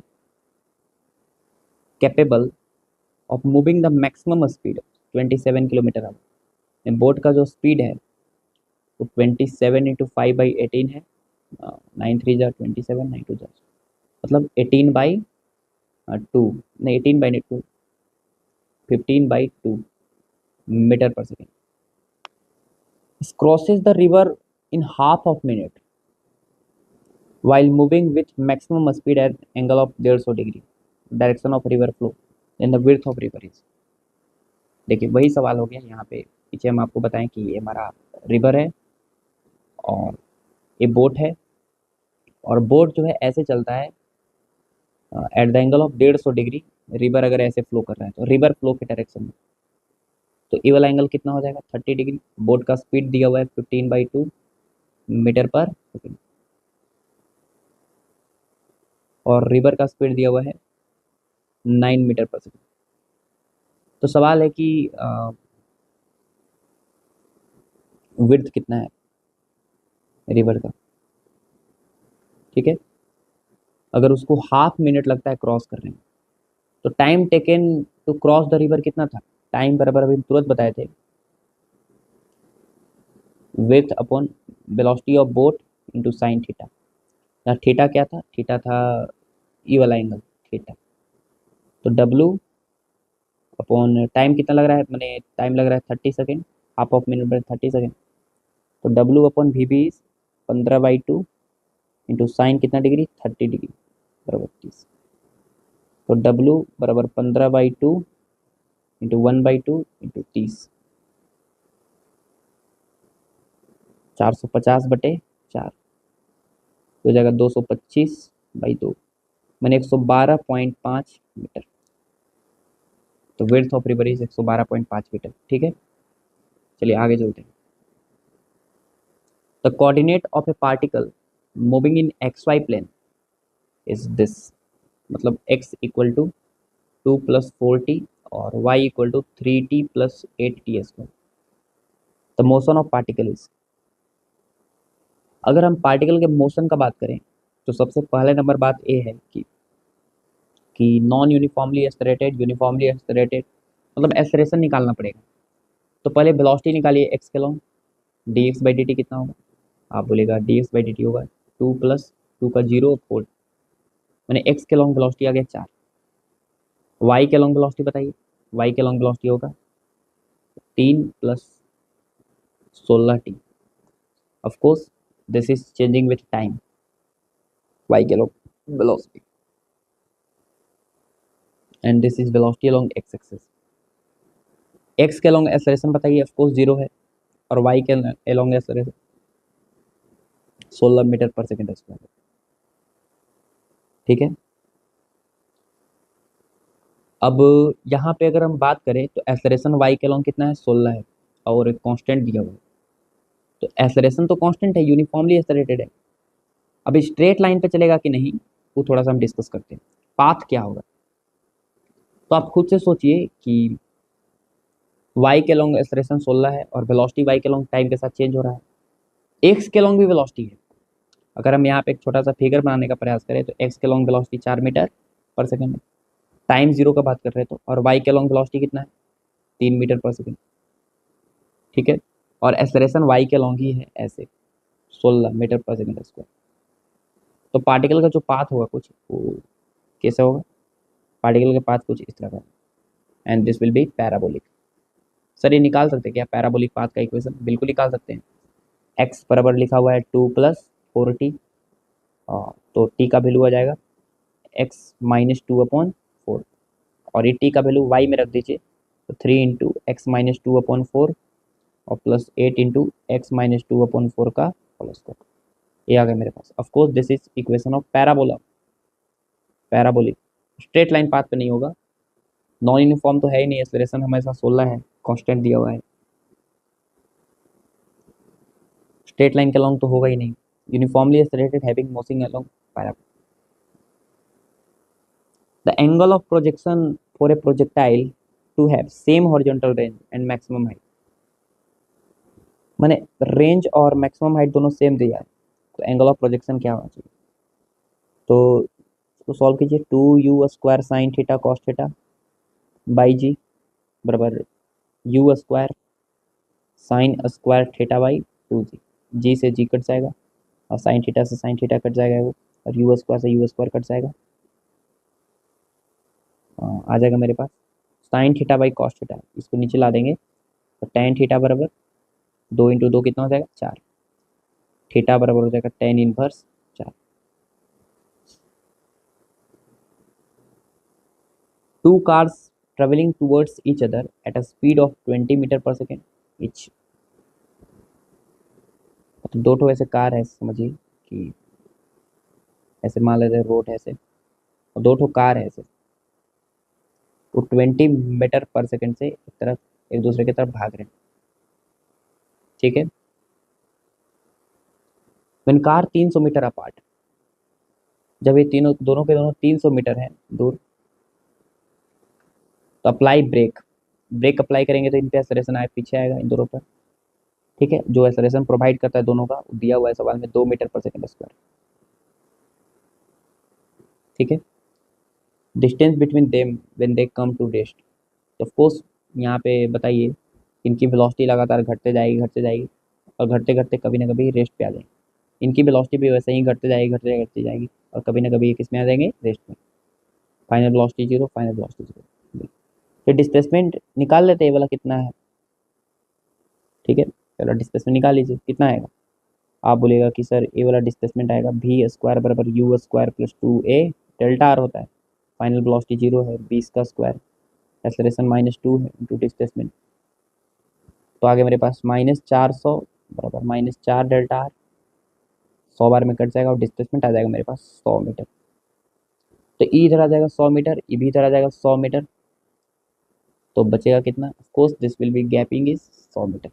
capable of moving the maximum speed 27 kilometre our. Boat का जो स्पीड है वो 27 इंटू 5/18 है। 9 3 जा 27, 9 2 जा, मतलब 18/2, नहीं 18/2, 15/2 metre per second. crosses the river in half of minute while moving with maximum speed at angle of 150 degree direction of river flow, then the width of river is। देखिए वही सवाल हो गया यहाँ पे। पीछे हम आपको बताएं कि ये हमारा रिवर है और ये बोट है, और बोट जो है ऐसे चलता है at the angle of 150 degree. River अगर ऐसे फ्लो कर रहा है तो रिवर फ्लो के डायरेक्शन में, तो ये वाला एंगल कितना हो जाएगा, 30 डिग्री। बोट का स्पीड दिया हुआ है 15/2 मीटर पर सेकेंड, और रिवर का स्पीड दिया हुआ है 9 मीटर पर सेकेंड। तो सवाल है कि विड्थ कितना है रिवर का। ठीक है, अगर उसको हाफ मिनट लगता है क्रॉस करने में, तो time taken to cross the river कितना था, टाइम बराबर अभी तुरंत बताए थे, width upon velocity of boat into sine theta. यहाँ थीटा क्या था, थीटा था ई वाला एंगल थीटा। तो डब्लू अपॉन टाइम कितना लग रहा है, मैंने टाइम लग रहा है 30 second, half of minute by 30 second. तो W upon V B is 15/2 into sine कितना डिग्री, 30 डिग्री बराबर 30। तो डब्लू बराबर 15/2 इंटू 1/2 इंटू 30, 450/4 हो जाएगा 225/2, मैंने 112.5 मीटर। तो width of river is 112.5 metre. ठीक है, चलिए आगे चलते हैं। The coordinate of a particle moving in XY plane is this, मतलब x इक्वल टू 2 + 4t और y equal to 3t + 8t²। The motion of particle is, अगर हम पार्टिकल के मोशन का बात करें तो सबसे पहले नंबर बात ये है कि non uniformly accelerated, uniformly accelerated, मतलब एक्सलरेशन निकालना पड़ेगा। तो पहले वेलोसिटी निकालिए एक्स के लॉन्ग, dx/dt कितना होगा, आप बोलेगा dx/dt होगा 2 + 2 का 0 4, मैंने एक्स के लॉन्ग वेलोसिटी आ गया 4, वाई के लॉन्ग वेलोसिटी बताइए, वाई के लॉन्ग वेलोसिटी होगा 3 + 16t। Of course this is changing with time, y के long velocity, and this is velocity along x axis. X के अलोंग एक्सेलरेशन बताइए, ऑफ कोर्स 0 है, और वाई के along acceleration 16 metre per second square. ठीक है, अब यहाँ पे अगर हम बात करें तो एक्सेलरेशन वाई के अलोंग कितना है, 16 है, और एक कांस्टेंट दिया हुआ है, तो एक्सेलरेशन तो कांस्टेंट है, यूनिफॉर्मली एक्सेलरेटेड है। अब स्ट्रेट लाइन पे चलेगा कि नहीं, वो थोड़ा सा हम डिस्कस करते हैं। पाथ क्या होगा, तो आप खुद से सोचिए कि वाई के लॉन्ग एक्सेलरेशन 16 है और वेलोसिटी वाई के लॉन्ग टाइम के साथ चेंज हो रहा है, एक्स के लॉन्ग भी वेलोसिटी है। अगर हम यहाँ पे एक छोटा सा फिगर बनाने का प्रयास करें तो एक्स के long velocity 4 metre per second है, टाइम 0 का बात कर रहे हैं तो, और वाई के लॉन्ग वेलोसिटी कितना है, 3 मीटर पर सेकेंड। ठीक है, और एक्सेलरेशन वाई के लॉन्ग ही है ऐसे 16 मीटर पर सेकेंड स्क्वायर। तो पार्टिकल का जो पाथ होगा कुछ वो कैसे होगा, पार्टिकल का पाथ कुछ इस तरह का, and this will B parabolic. Sir ये निकाल सकते हैं क्या पैराबोलिक पाथ का इक्वेशन, बिल्कुल निकाल सकते हैं। एक्स बराबर लिखा हुआ है 2 + 4t, तो टी का वैल्यू आ जाएगा x-2/4, और ये टी का वैल्यू वाई में रख दीजिए, तो 3 × x-2/4 और +8 × x-2/4 का होल स्क्वायर। ये आ गया मेरे पास। Of course this is equation of parabola, parabolic. Straight line path पे नहीं होगा, नॉन यूनिफॉर्म तो है ही नहीं, एक्सेलरेशन हमेशा 16 है, कांस्टेंट दिया हुआ है, स्ट्रेट लाइन के अलोंग तो होगा ही नहीं, uniformly accelerated having moving along parabola. The angle of projection for a projectile to have same horizontal range and maximum height, माने रेंज और मैक्सिमम हाइट दोनों सेम दिया है, तो एंगल ऑफ प्रोजेक्शन क्या होना चाहिए, तो इसको सॉल्व कीजिए। 2u² sine theta cos theta by जी बराबर u² sign square theta by 2g, जी से जी कट जाएगा और साइन थीटा से साइन थीटा कट जाएगा वो, और u² से u² कट जाएगा, आ जाएगा मेरे पास sine theta by cos theta, इसको नीचे ला देंगे तो टेन थीटा बराबर 2 × 2 कितना हो जाएगा 4, थीटा बराबर हो जाएगा tan inverse 4। Two cars travelling towards each other at a speed of 20 metre per second each, तो दो ठो ऐसे कार है, समझिए कि ऐसे मान लेते हैं रोड है ऐसे, और दो ठो कार है ऐसे, वो 20 मीटर पर सेकेंड से एक दूसरे की तरफ भाग रहे हैं। ठीक है, when कार 300 मीटर अपार्ट, जब ये तीनों दोनों के दोनों 300 मीटर हैं दूर, तो अप्लाई ब्रेक, ब्रेक अप्लाई करेंगे तो इन पे एक्सेलरेशन आए पीछे आएगा इन दोनों पर। ठीक है, जो एक्सेलरेशन प्रोवाइड करता है दोनों का दिया हुआ है सवाल में 2 मीटर पर सेकेंड स्क्वायर। ठीक है, distance between them when they come to rest, तो ऑफ कोर्स यहाँ पे बताइए इनकी वेलोसिटी लगातार घटते जाएगी और घटते घटते कभी ना कभी रेस्ट पे आ जाएंगे, इनकी वेलोसिटी भी वैसे ही घटते जाएगी और कभी ना कभी किस में आ जाएंगे, रेस्ट में। Final velocity 0, final velocity 0। फिर डिस्प्लेसमेंट निकाल लेते हैं, ये वाला कितना है। ठीक है, चलो डिस्प्लेसमेंट निकाल लीजिए, कितना आएगा, आप बोलेगा कि सर ये वाला डिस्प्लेसमेंट आएगा v² बराबर u² + 2a डेल्टा r होता है, फाइनल वेलोसिटी 0 है, b का स्क्वायर, एक्सेलरेशन -2 है इंटू डिस्प्लेसमेंट, तो आगे मेरे पास -400 बराबर -4 डेल्टा r, 100 बार में कट जाएगा और डिस्प्लेसमेंट आ जाएगा मेरे पास 100 मीटर। तो ई इधर आ जाएगा 100 मीटर, ई भी इधर आ जाएगा 100 मीटर, तो बचेगा कितना, of course this will be gaping is 100 metre.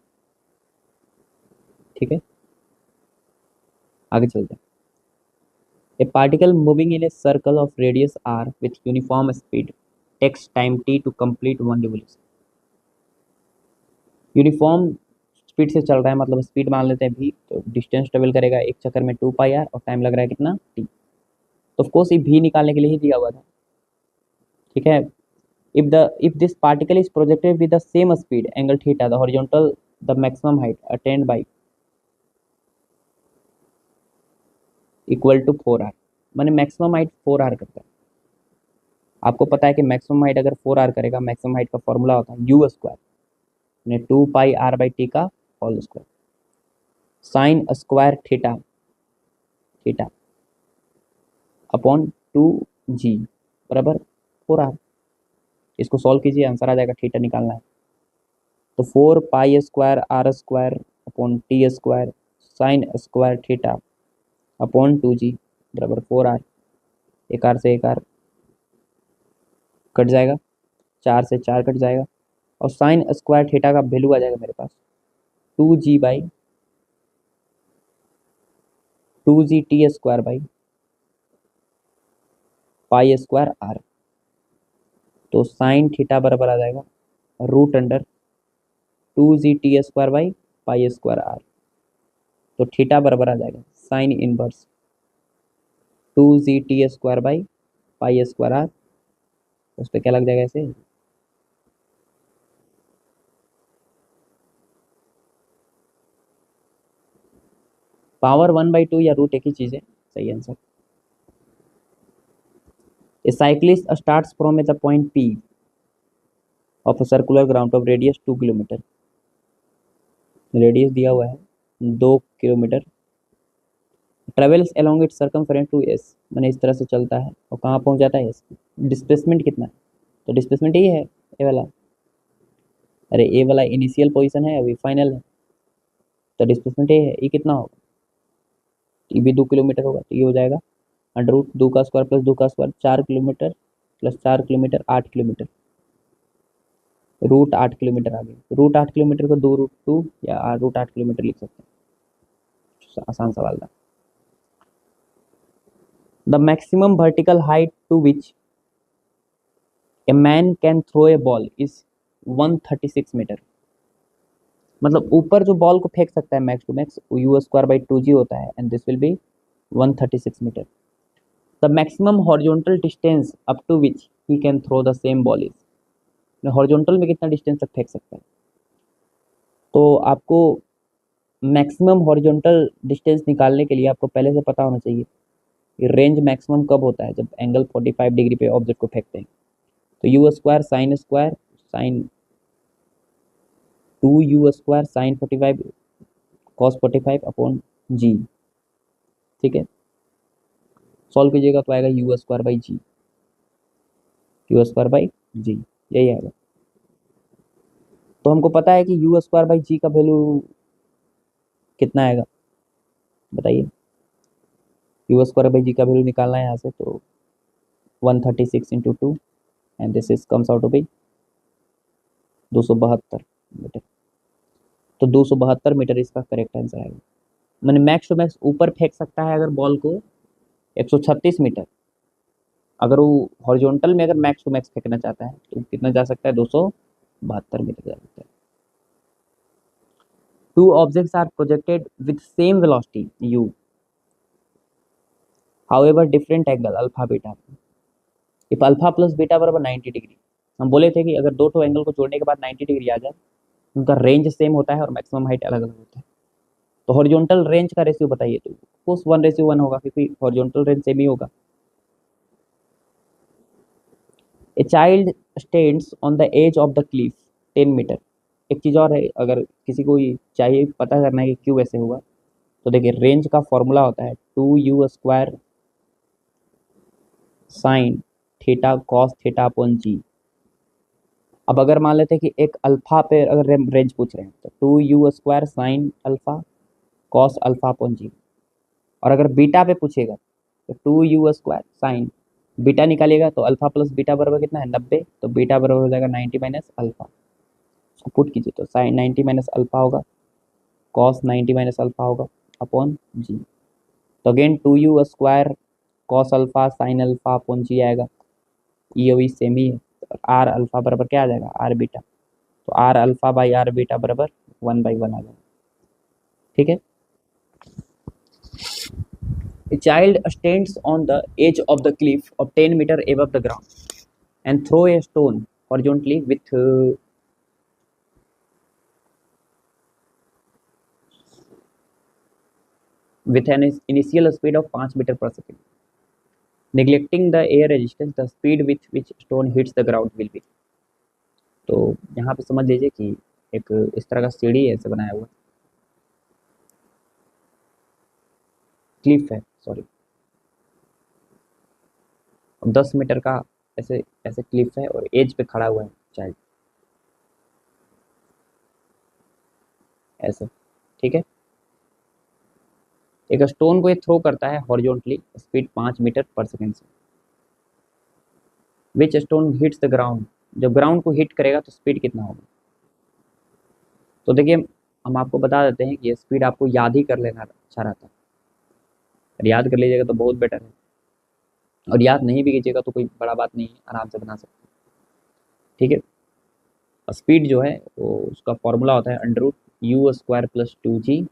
ठीक है, आगे चलते हैं। A particle moving in a circle of radius r with uniform speed takes time t to complete one revolution. Uniform speed से चल रहा है, मतलब स्पीड मान लेते हैं v, तो डिस्टेंस ट्रेवल करेगा एक चक्कर में 2πr और टाइम लग रहा है कितना t, तो ऑफ कोर्स ये v निकालने के लिए ही दिया हुआ था। ठीक है, if this particle is projected with the same speed angle theta the horizontal the maximum height attained by equal to 4r, मैंने मैक्सिमम हाइट 4r करता है। आपको पता है कि मैक्सिमम हाइट अगर 4r करेगा, मैक्सिमम हाइट का फॉर्मूला होता है यू स्क्वायर यानी 2 पाई r/t का whole square sine square theta theta upon 2g बराबर 4r। इसको सॉल्व कीजिए, आंसर आ जाएगा, थीटा निकालना है तो 4 pi square r square upon T square sine square theta upon 2g बराबर 4r। एक आर से एक आर कट जाएगा, 4 से 4 कट जाएगा और साइन स्क्वायर थीटा का वैल्यू आ जाएगा मेरे पास 2g/2g t² pi square r। तो साइन थीटा बराबर आ जाएगा √2g t² pi square r। तो थीटा बराबर आ जाएगा sine inverse 2g t² pi square r। उस पर क्या लग जाएगा ऐसे, पावर 1/2 या रूट एक ही चीज है। सही answer. A cyclist starts from the point P of a circular ground of radius 2 kilometre. Radius दिया हुआ है 2 kilometre. Travels along its circumference to S, मैंने इस तरह से चलता है और कहाँ पहुँच जाता है एस। डिस्प्लेसमेंट कितना है, तो डिस्प्लेसमेंट ये है ए वाला। अरे ए वाला इनिशियल पोजीशन है, अभी फाइनल है, तो डिस्प्लेसमेंट ये है। ये कितना होगा, ये भी 2 किलोमीटर होगा, तो ये हो जाएगा √2 का स्क्वायर प्लस 2 का square 4 kilometre plus 4 kilometre 8 kilometre. √8 kilometre आ गई। √8 किलोमीटर को 2√2 या √8 किलोमीटर लिख सकते हैं। आसान सवाल था। The maximum vertical height to which a man can throw a ball is 136 metre. मतलब ऊपर जो बॉल को फेंक सकता है मैक्स टू मैक्स u²/2g होता है and this will be 136 metre. The maximum horizontal distance up to which he can throw the same ball is. Horizontal में कितना डिस्टेंस तक फेंक सकता है, तो आपको मैक्सिमम हॉरिजॉन्टल डिस्टेंस निकालने के लिए आपको पहले से पता होना चाहिए कि रेंज मैक्सिमम कब होता है, जब एंगल 45 डिग्री पे ऑब्जेक्ट को फेंकते हैं। तो u² sine 2u² sine 45 cos 45 upon g. ठीक है, सॉल्व कीजिएगा तो आएगा u²/g, u²/g यही आएगा। तो हमको पता है कि u²/g का वैल्यू कितना आएगा, बताइए। u²/g का वैल्यू निकालना है यहाँ से, तो 136 into 2 and this is comes out to be 272 metre. तो 272 मीटर इसका करेक्ट आंसर आएगा। मैंने मैक्स टू मैक्स ऊपर फेंक सकता है अगर बॉल को 136 मीटर। अगर वो हॉरिजॉन्टल में अगर मैक्स टू मैक्स फेंकना चाहता है तो कितना जा सकता है, 272 मीटर जा सकता है। Two objects are projected with same velocity u however different angle alpha beta if alpha plus beta बराबर 90 डिग्री। हम बोले थे कि अगर दो ठो एंगल को जोड़ने के बाद 90 डिग्री आ जाए, उनका रेंज सेम होता है और मैक्सिमम हाइट अलग अलग होता है। तो हॉरिजॉन्टल रेंज का रेशियो बताइए, तो उस 1:1 होगा क्योंकि हॉरिजॉन्टल रेंज सेम ही होगा। A child stands on the edge of the cliff 10 metre. एक चीज़ और है, अगर किसी को चाहिए पता करना है कि क्यों ऐसे हुआ, तो देखिए रेंज का फॉर्मूला होता है 2u² sine theta cos theta upon g. अब अगर मान लेते हैं कि एक अल्फा पे अगर रेंज पूछ रहे हैं तो 2u² sine alpha cos alpha upon g, और अगर बीटा पे पूछेगा तो 2u² साइन बीटा निकालिएगा तो अल्फा प्लस बीटा बराबर कितना है 90, तो बीटा बराबर हो जाएगा 90 माइनस अल्फा। उसको पुट कीजिए तो साइन 90 माइनस अल्फा होगा, कॉस 90 माइनस अल्फा होगा अपॉन जी। तो again 2u² cos alpha sine alpha upon g आएगा, ये भी सेम ही है। आर अल्फा बराबर क्या आ जाएगा, आर बीटा। तो R alpha by R beta बराबर 1/1 आ जाएगा। ठीक है। A child stands on the edge of the cliff of 10 meter above the ground and throw a stone horizontally with an initial speed of 5 metre per second. Neglecting the air resistance the speed with which stone hits the ground will be. तो यहाँ पे समझ लीजिए कि एक इस तरह का सीढ़ी ऐसे बनाया हुआ क्लिफ है, सॉरी 10 मीटर का ऐसे ऐसे क्लिफ है और एज पे खड़ा हुआ है चाइल्ड ऐसे, ठीक है। एक स्टोन को ये थ्रो करता है horizontally speed 5 metre per second से। विच स्टोन हिट्स द ग्राउंड, जब ग्राउंड को हिट करेगा तो स्पीड कितना होगा। तो देखिए हम आपको बता देते हैं कि ये स्पीड आपको याद ही कर लेना अच्छा रहता है, और याद कर लीजिएगा तो बहुत बेटर है, और याद नहीं भी कीजिएगा तो कोई बड़ा बात नहीं है, आराम से बना सकते हैं, ठीक है। स्पीड जो है वो उसका फॉर्मूला होता है √u² + 2g।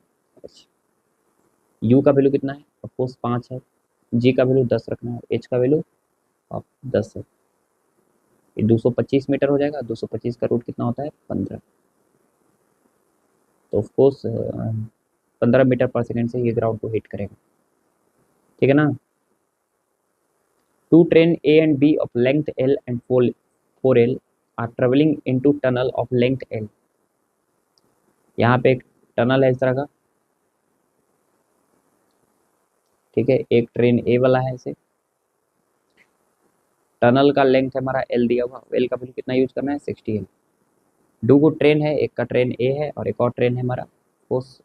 यू का वैल्यू कितना है, ऑफकोर्स 5 है, जी का वैल्यू 10 रखना है, एच का वैल्यू आप 10 है। ये 225 मीटर हो जाएगा, 225 का रूट कितना होता है 15। तो ऑफकोर्स 15 मीटर पर सेकेंड से ये ग्राउंड को हिट करेगा, ठीक है ना। Two train A and B of length L and 4L are travelling into tunnel of length L. यहाँ पे एक टनल है इस तरह का, ठीक है। एक ट्रेन ए वाला है इसे, टनल का लेंथ है हमारा एल दिया हुआ, एल का वैल्यू कितना यूज करना है 60L। दो को ट्रेन है, एक का ट्रेन ए है और एक और ट्रेन है हमारा फोर्स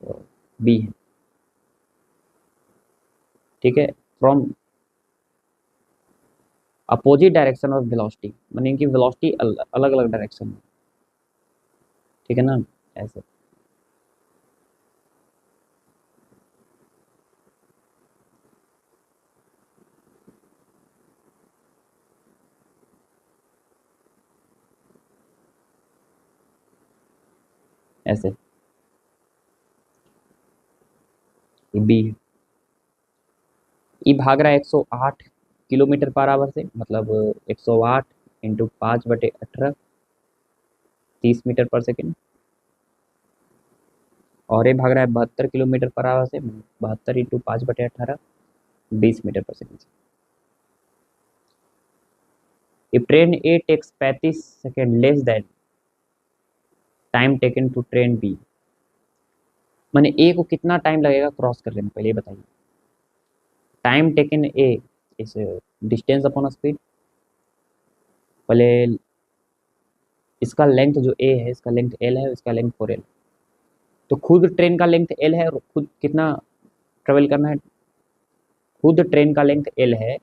बी है, ठीक है। From opposite direction of velocity, माने इनकी वेलोसिटी अलग अलग डायरेक्शन में, ठीक है ना, ऐसे। ऐसे ये बी है, ई भाग रहा है 108 किलोमीटर पर आवर से, मतलब 108 इंटू 5/18 30 मीटर पर सेकेंड। और ये भाग रहा है 72 किलोमीटर पर आवर से, 72 इंटू 5/18 20 मीटर पर सेकेंड से। If train A takes 35 second less than time taken to train B, मैंने ए को कितना टाइम लगेगा क्रॉस करने में, पहले ये बताइए। टाइम टेकन ए इस डिस्टेंस अपॉन स्पीड, पहले इसका लेंथ जो ए है, इसका लेंथ एल है, इसका लेंथ 4L। तो खुद ट्रेन का लेंथ एल है और खुद कितना ट्रेवल करना है, खुद ट्रेन का लेंथ एल है,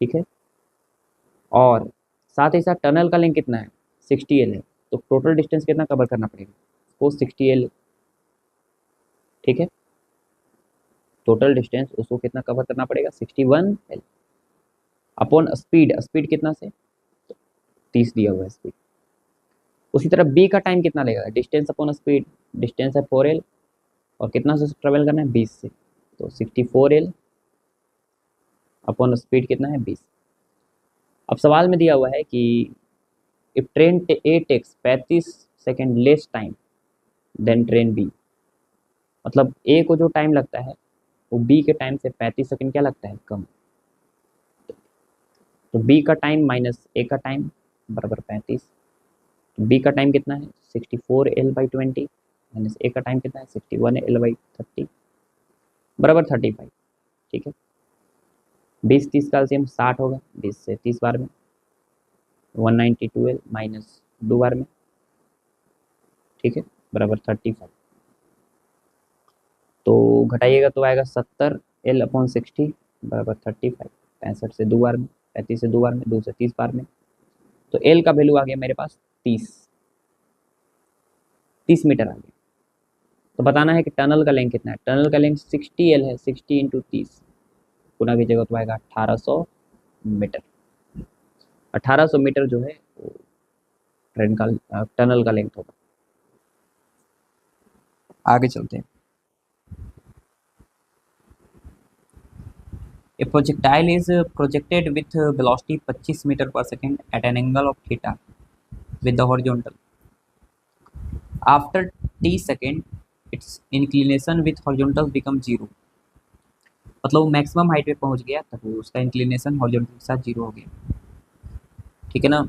ठीक है। और साथ ही साथ टनल का लेंथ कितना है 60L है, तो टोटल डिस्टेंस कितना कवर करना पड़ेगा, वो 60L, ठीक है। टोटल डिस्टेंस उसको कितना कवर करना पड़ेगा 61L अपॉन स्पीड, स्पीड कितना से 30 दिया हुआ है स्पीड। उसी तरह बी का टाइम कितना लगेगा, डिस्टेंस अपॉन स्पीड, डिस्टेंस है 4L और कितना से ट्रेवल करना है 20 से, तो 64L अपॉन स्पीड कितना है 20। अब सवाल में दिया हुआ है कि if train A takes 35 second less time than train B, मतलब ए को जो टाइम लगता है वो बी के टाइम से 35 सेकेंड क्या लगता है कम। तो बी का टाइम माइनस ए का टाइम बराबर 35, बी का टाइम कितना है 64L/20 माइनस ए का टाइम कितना है 61L/30 बराबर 35, ठीक है। 20 30 का एलसीएम 60 होगा, 20 से 30 बार में 192L माइनस 2 बार में, ठीक है, बराबर 35। तो घटाइएगा तो आएगा 70L/60 बराबर 35, 65 से 2 बार में, 35 से 2 बार में, 2 से 30 बार में। तो एल का वैल्यू आ गया मेरे पास 30 मीटर आ गया। तो बताना है कि टनल का लेंथ कितना है, टनल का लेंथ 60L है, 60 इंटू 30 गुना कीजिएगा तो आएगा 1800 मीटर। 1800 मीटर जो है वो ट्रेन का टनल का लेंथ होगा। आगे चलते हैं। A projectile is projected with velocity 25 metre per second at an angle of theta with the horizontal. After t second, its inclination with horizontal becomes 0. मतलब वो मैक्सिमम हाइट पे पहुंच गया तब वो उसका इंक्लिनेशन हॉरिजॉन्टल के साथ जीरो हो गया। ठीक है ना।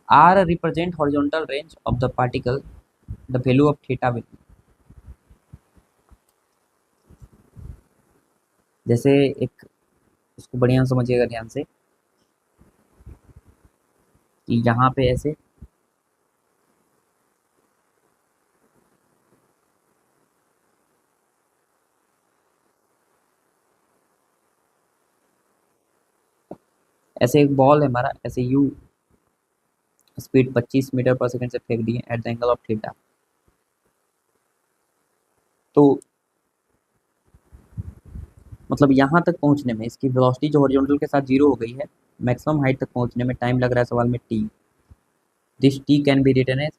R represent horizontal range of the particle, the value of theta will, जैसे एक, उसको बढ़िया समझिएगा ध्यान से कि यहाँ पे ऐसे ऐसे एक बॉल है हमारा, ऐसे you speed 25 metre per second से फेंक दिए at the angle of theta. तो मतलब यहाँ तक पहुँचने में इसकी वेलोसिटी जो हॉरिजॉन्टल के साथ जीरो हो गई है, मैक्सिमम हाइट तक पहुँचने में टाइम लग रहा है सवाल में T. This T can be written as,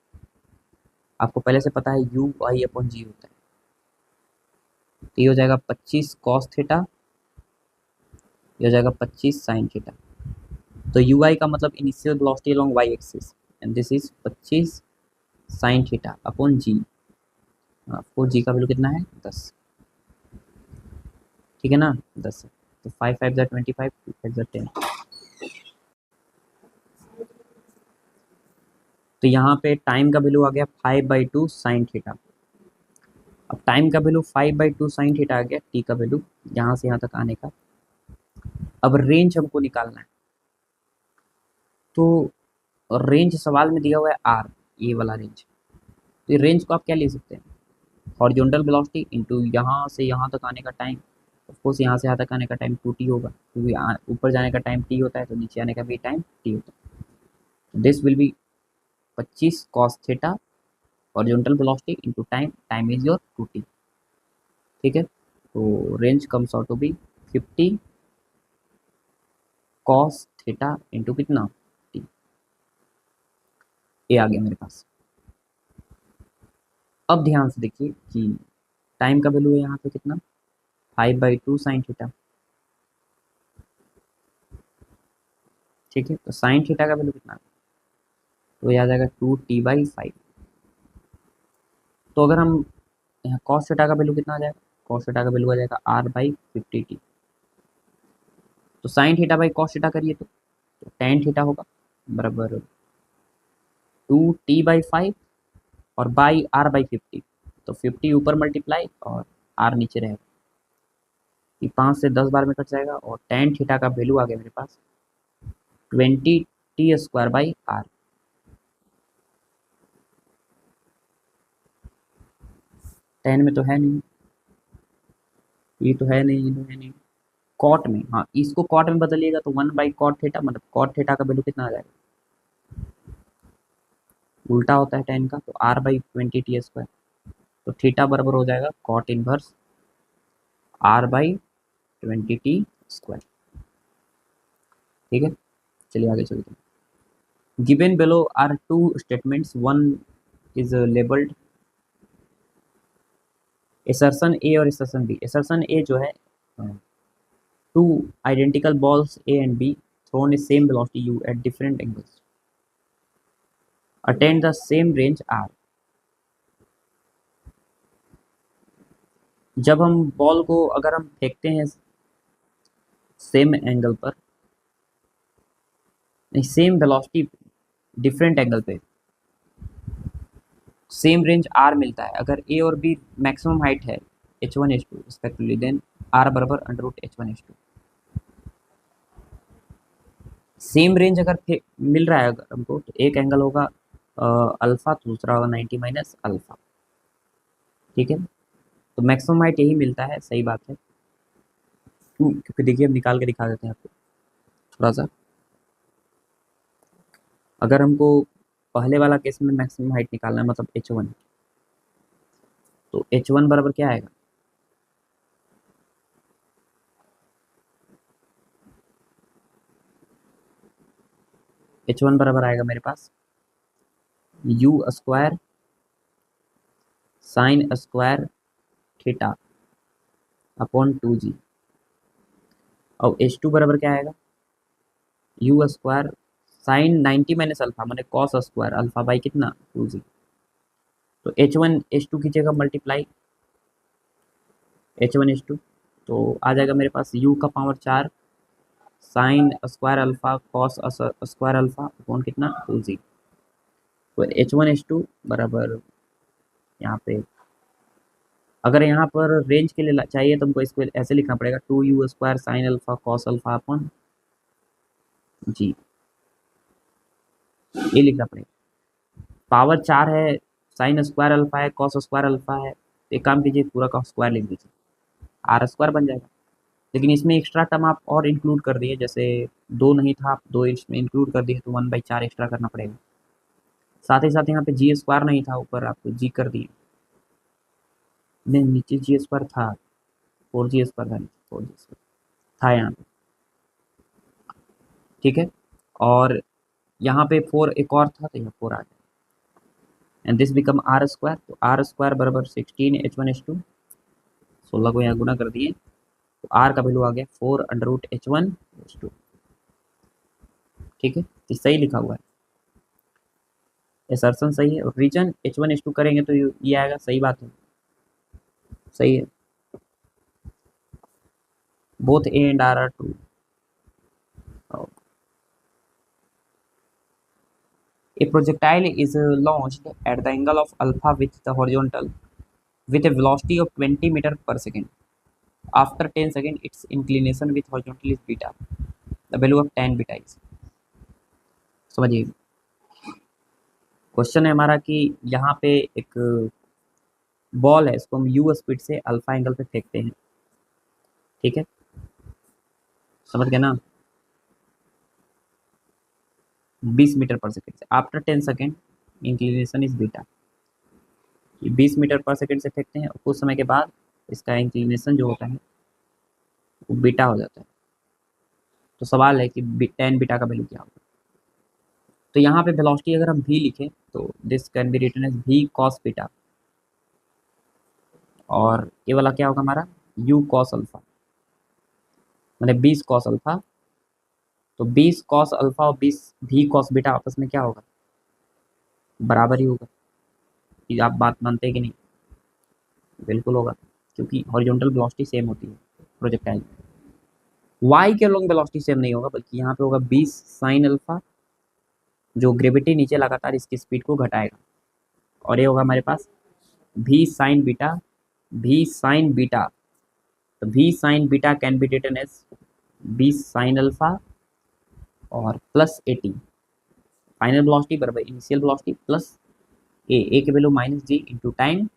आपको पहले से पता है यू आई अपॉन जी होता है, तो ये हो जाएगा 25 कॉस थीटा, ये हो जाएगा 25 साइन थीटा। तो यू आई का मतलब initial velocity along Y axis, and this is 25 sign theta upon जी। आपको जी का वैल्यू कितना है 10, ठीक है ना 10 है। तो 5 5 ज़ा 25, 2 5 ज़ा 10। तो यहाँ पे टाइम का वैल्यू आ गया 5/2 साइन थीटा। अब टाइम का वैल्यू 5/2 साइन थीटा आ गया, टी का वैल्यू यहाँ से यहाँ तक आने का। अब रेंज हमको निकालना है, तो रेंज सवाल में दिया हुआ है आर, ये वाला रेंज। तो ये रेंज को आप क्या ले सकते हैं, हॉरिजॉन्टल वेलोसिटी इंटू यहाँ से यहाँ तक आने का टाइम। ऑफकोर्स यहाँ से यहाँ तक आने का टाइम 2t होगा, क्योंकि ऊपर जाने का टाइम t होता है, तो नीचे आने का भी टाइम t होता है। This will be 25 cos theta horizontal velocity into time, time is your 2t। ठीक है, तो range comes out to be 50 cos theta into कितना t। ये आ गया मेरे पास। अब ध्यान से देखिए कि टाइम का वैल्यू है यहाँ पे कितना, 5/2 साइन थीटा। ठीक है, तो साइन थीटा का वैल्यू कितना, तो ये आ जाएगा 2t/5। तो अगर हम यहाँ कॉस थीटा का वैल्यू कितना आ जाएगा, कॉस थीटा का वैल्यू आ जाएगा r/50t। तो sign theta by cos theta करिए तो टेन थीटा होगा बराबर 2t/5 और बाई r/50। तो 50 ऊपर मल्टीप्लाई और r नीचे रहेगा, ये 5 से 10 बार में कट जाएगा, और टेन थीटा का वैल्यू आ गया मेरे पास 20t² r। 10 में तो है नहीं, ये तो है नहीं, ये तो है नहीं। कॉट में, हाँ इसको कॉट में बदलिएगा तो 1/cot थीटा, मतलब कॉट थीटा का वैल्यू कितना आ जाएगा, उल्टा होता है 10 का, तो r/20t²। तो थीटा बराबर हो जाएगा कॉट इनवर्स r/20t²। ठीक है, चलिए आगे चलते हैं। Given below are two statements, one is labelled assertion A और एसर्शन बी। एसर्शन ए जो है, two identical balls A and B thrown a same velocity u at different angles attain the same range r। जब हम बॉल को अगर हम फेंकते हैं सेम एंगल पर, नहीं सेम वेलोसिटी डिफरेंट एंगल पे, सेम रेंज r मिलता है। अगर a और b मैक्सिमम हाइट है h1 h2 respectively, then r बराबर √h1 h2। सेम रेंज अगर मिल रहा है अगर हमको, तो एक एंगल होगा अल्फा, तो दूसरा होगा 90 माइनस अल्फा। ठीक है, तो मैक्सिमम हाइट यही मिलता है, सही बात है। क्यों, क्योंकि देखिए हम निकाल के दिखा देते हैं आपको थोड़ा सा। अगर हमको पहले वाला केस में मैक्सिमम हाइट निकालना है, मतलब h1, तो h1 बराबर क्या आएगा, h1 बराबर आएगा मेरे पास u² sin² theta upon 2g। और h2 बराबर क्या आएगा, u² साइन 90 माइनस अल्फा मैंने cos² अल्फा बाई कितना 2g। तो h1 h2 की जगह मल्टीप्लाई, H1H2, तो आ जाएगा मेरे पास u का power 4 sign square alpha cos square alpha upon कितना 2z। तो H1H2 बराबर यहाँ पे, अगर यहाँ पर रेंज के लिए चाहिए तो हमको इसको ऐसे लिखना पड़ेगा 2u square sine alpha cos alpha upon g, ये लिखना पड़ेगा। पावर 4 है, साइन स्क्वायर अल्फा है, कॉस स्क्वायर अल्फा है, तो एक काम कीजिए पूरा का स्क्वायर लिख दीजिए, आर स्क्वायर बन जाएगा। लेकिन इसमें एक्स्ट्रा टर्म आप और इंक्लूड कर दिए, जैसे 2 नहीं था, आप 2 इसमें इंक्लूड कर दिए तो 1/4 एक्स्ट्रा करना पड़ेगा। साथ ही साथ यहाँ पे जी स्क्वायर नहीं था, ऊपर आप जी कर दिए, नहीं नीचे जी स्क्वायर था, 4g स्क्वायर था, नीचे 4g स्क्वायर था यहाँ पे, ठीक है। और यहाँ पे 4 एक और था तो यहाँ 4 आ गया, and this become R square, तो आर स्क्वायर बराबर 16 H1H2, 16 को यहाँ गुना कर दिए तो आर का वैल्यू आ गया 4√H1H2, ठीक है। तो सही लिखा हुआ है, असर्शन सही है, और रीजन H1H2 करेंगे तो ये आएगा, सही बात है, सही है, both A and R true. A projectile is launched at the angle of alpha with the horizontal with a velocity of 20 meter per second. After 10 seconds, its inclination with horizontal is beta. The value of tan beta is, समझिए क्वेश्चन है हमारा कि यहाँ पे एक बॉल है, इसको हम u स्पीड से अल्फा एंगल पे फेंकते हैं, ठीक है, समझ गए ना, 20 मीटर पर सेकेंड से। After 10 second inclination is beta, 20 metre per second से फेंकते हैं और कुछ समय के बाद इसका इंक्लिनेशन जो होता है वो बीटा हो जाता है। तो सवाल है कि टेन बीटा का वैल्यू क्या होगा। तो यहाँ पे वेलोसिटी अगर हम v लिखें तो this can be written as v cos beta, और ये वाला क्या होगा हमारा u cos अल्फा, मतलब 20 cos अल्फा, तो 20 cos अल्फा और 20 v cos बीटा आपस में क्या होगा, बराबर ही होगा। ये आप बात मानते हैं कि नहीं, बिल्कुल होगा, क्योंकि हॉरिजॉन्टल वेलोसिटी सेम होती है प्रोजेक्टाइल में। y के लॉन्ग वेलोसिटी सेम नहीं होगा, बल्कि यहाँ पे होगा 20 साइन अल्फा, जो ग्रेविटी नीचे लगातार इसकी स्पीड को घटाएगा, और ये होगा हमारे पास v sine beta, v sine beta, तो v sine beta can be written as 20 sine alpha और प्लस 80, फाइनल वेलोसिटी बराबर इनिशियल वेलोसिटी प्लस ए के value minus G into time,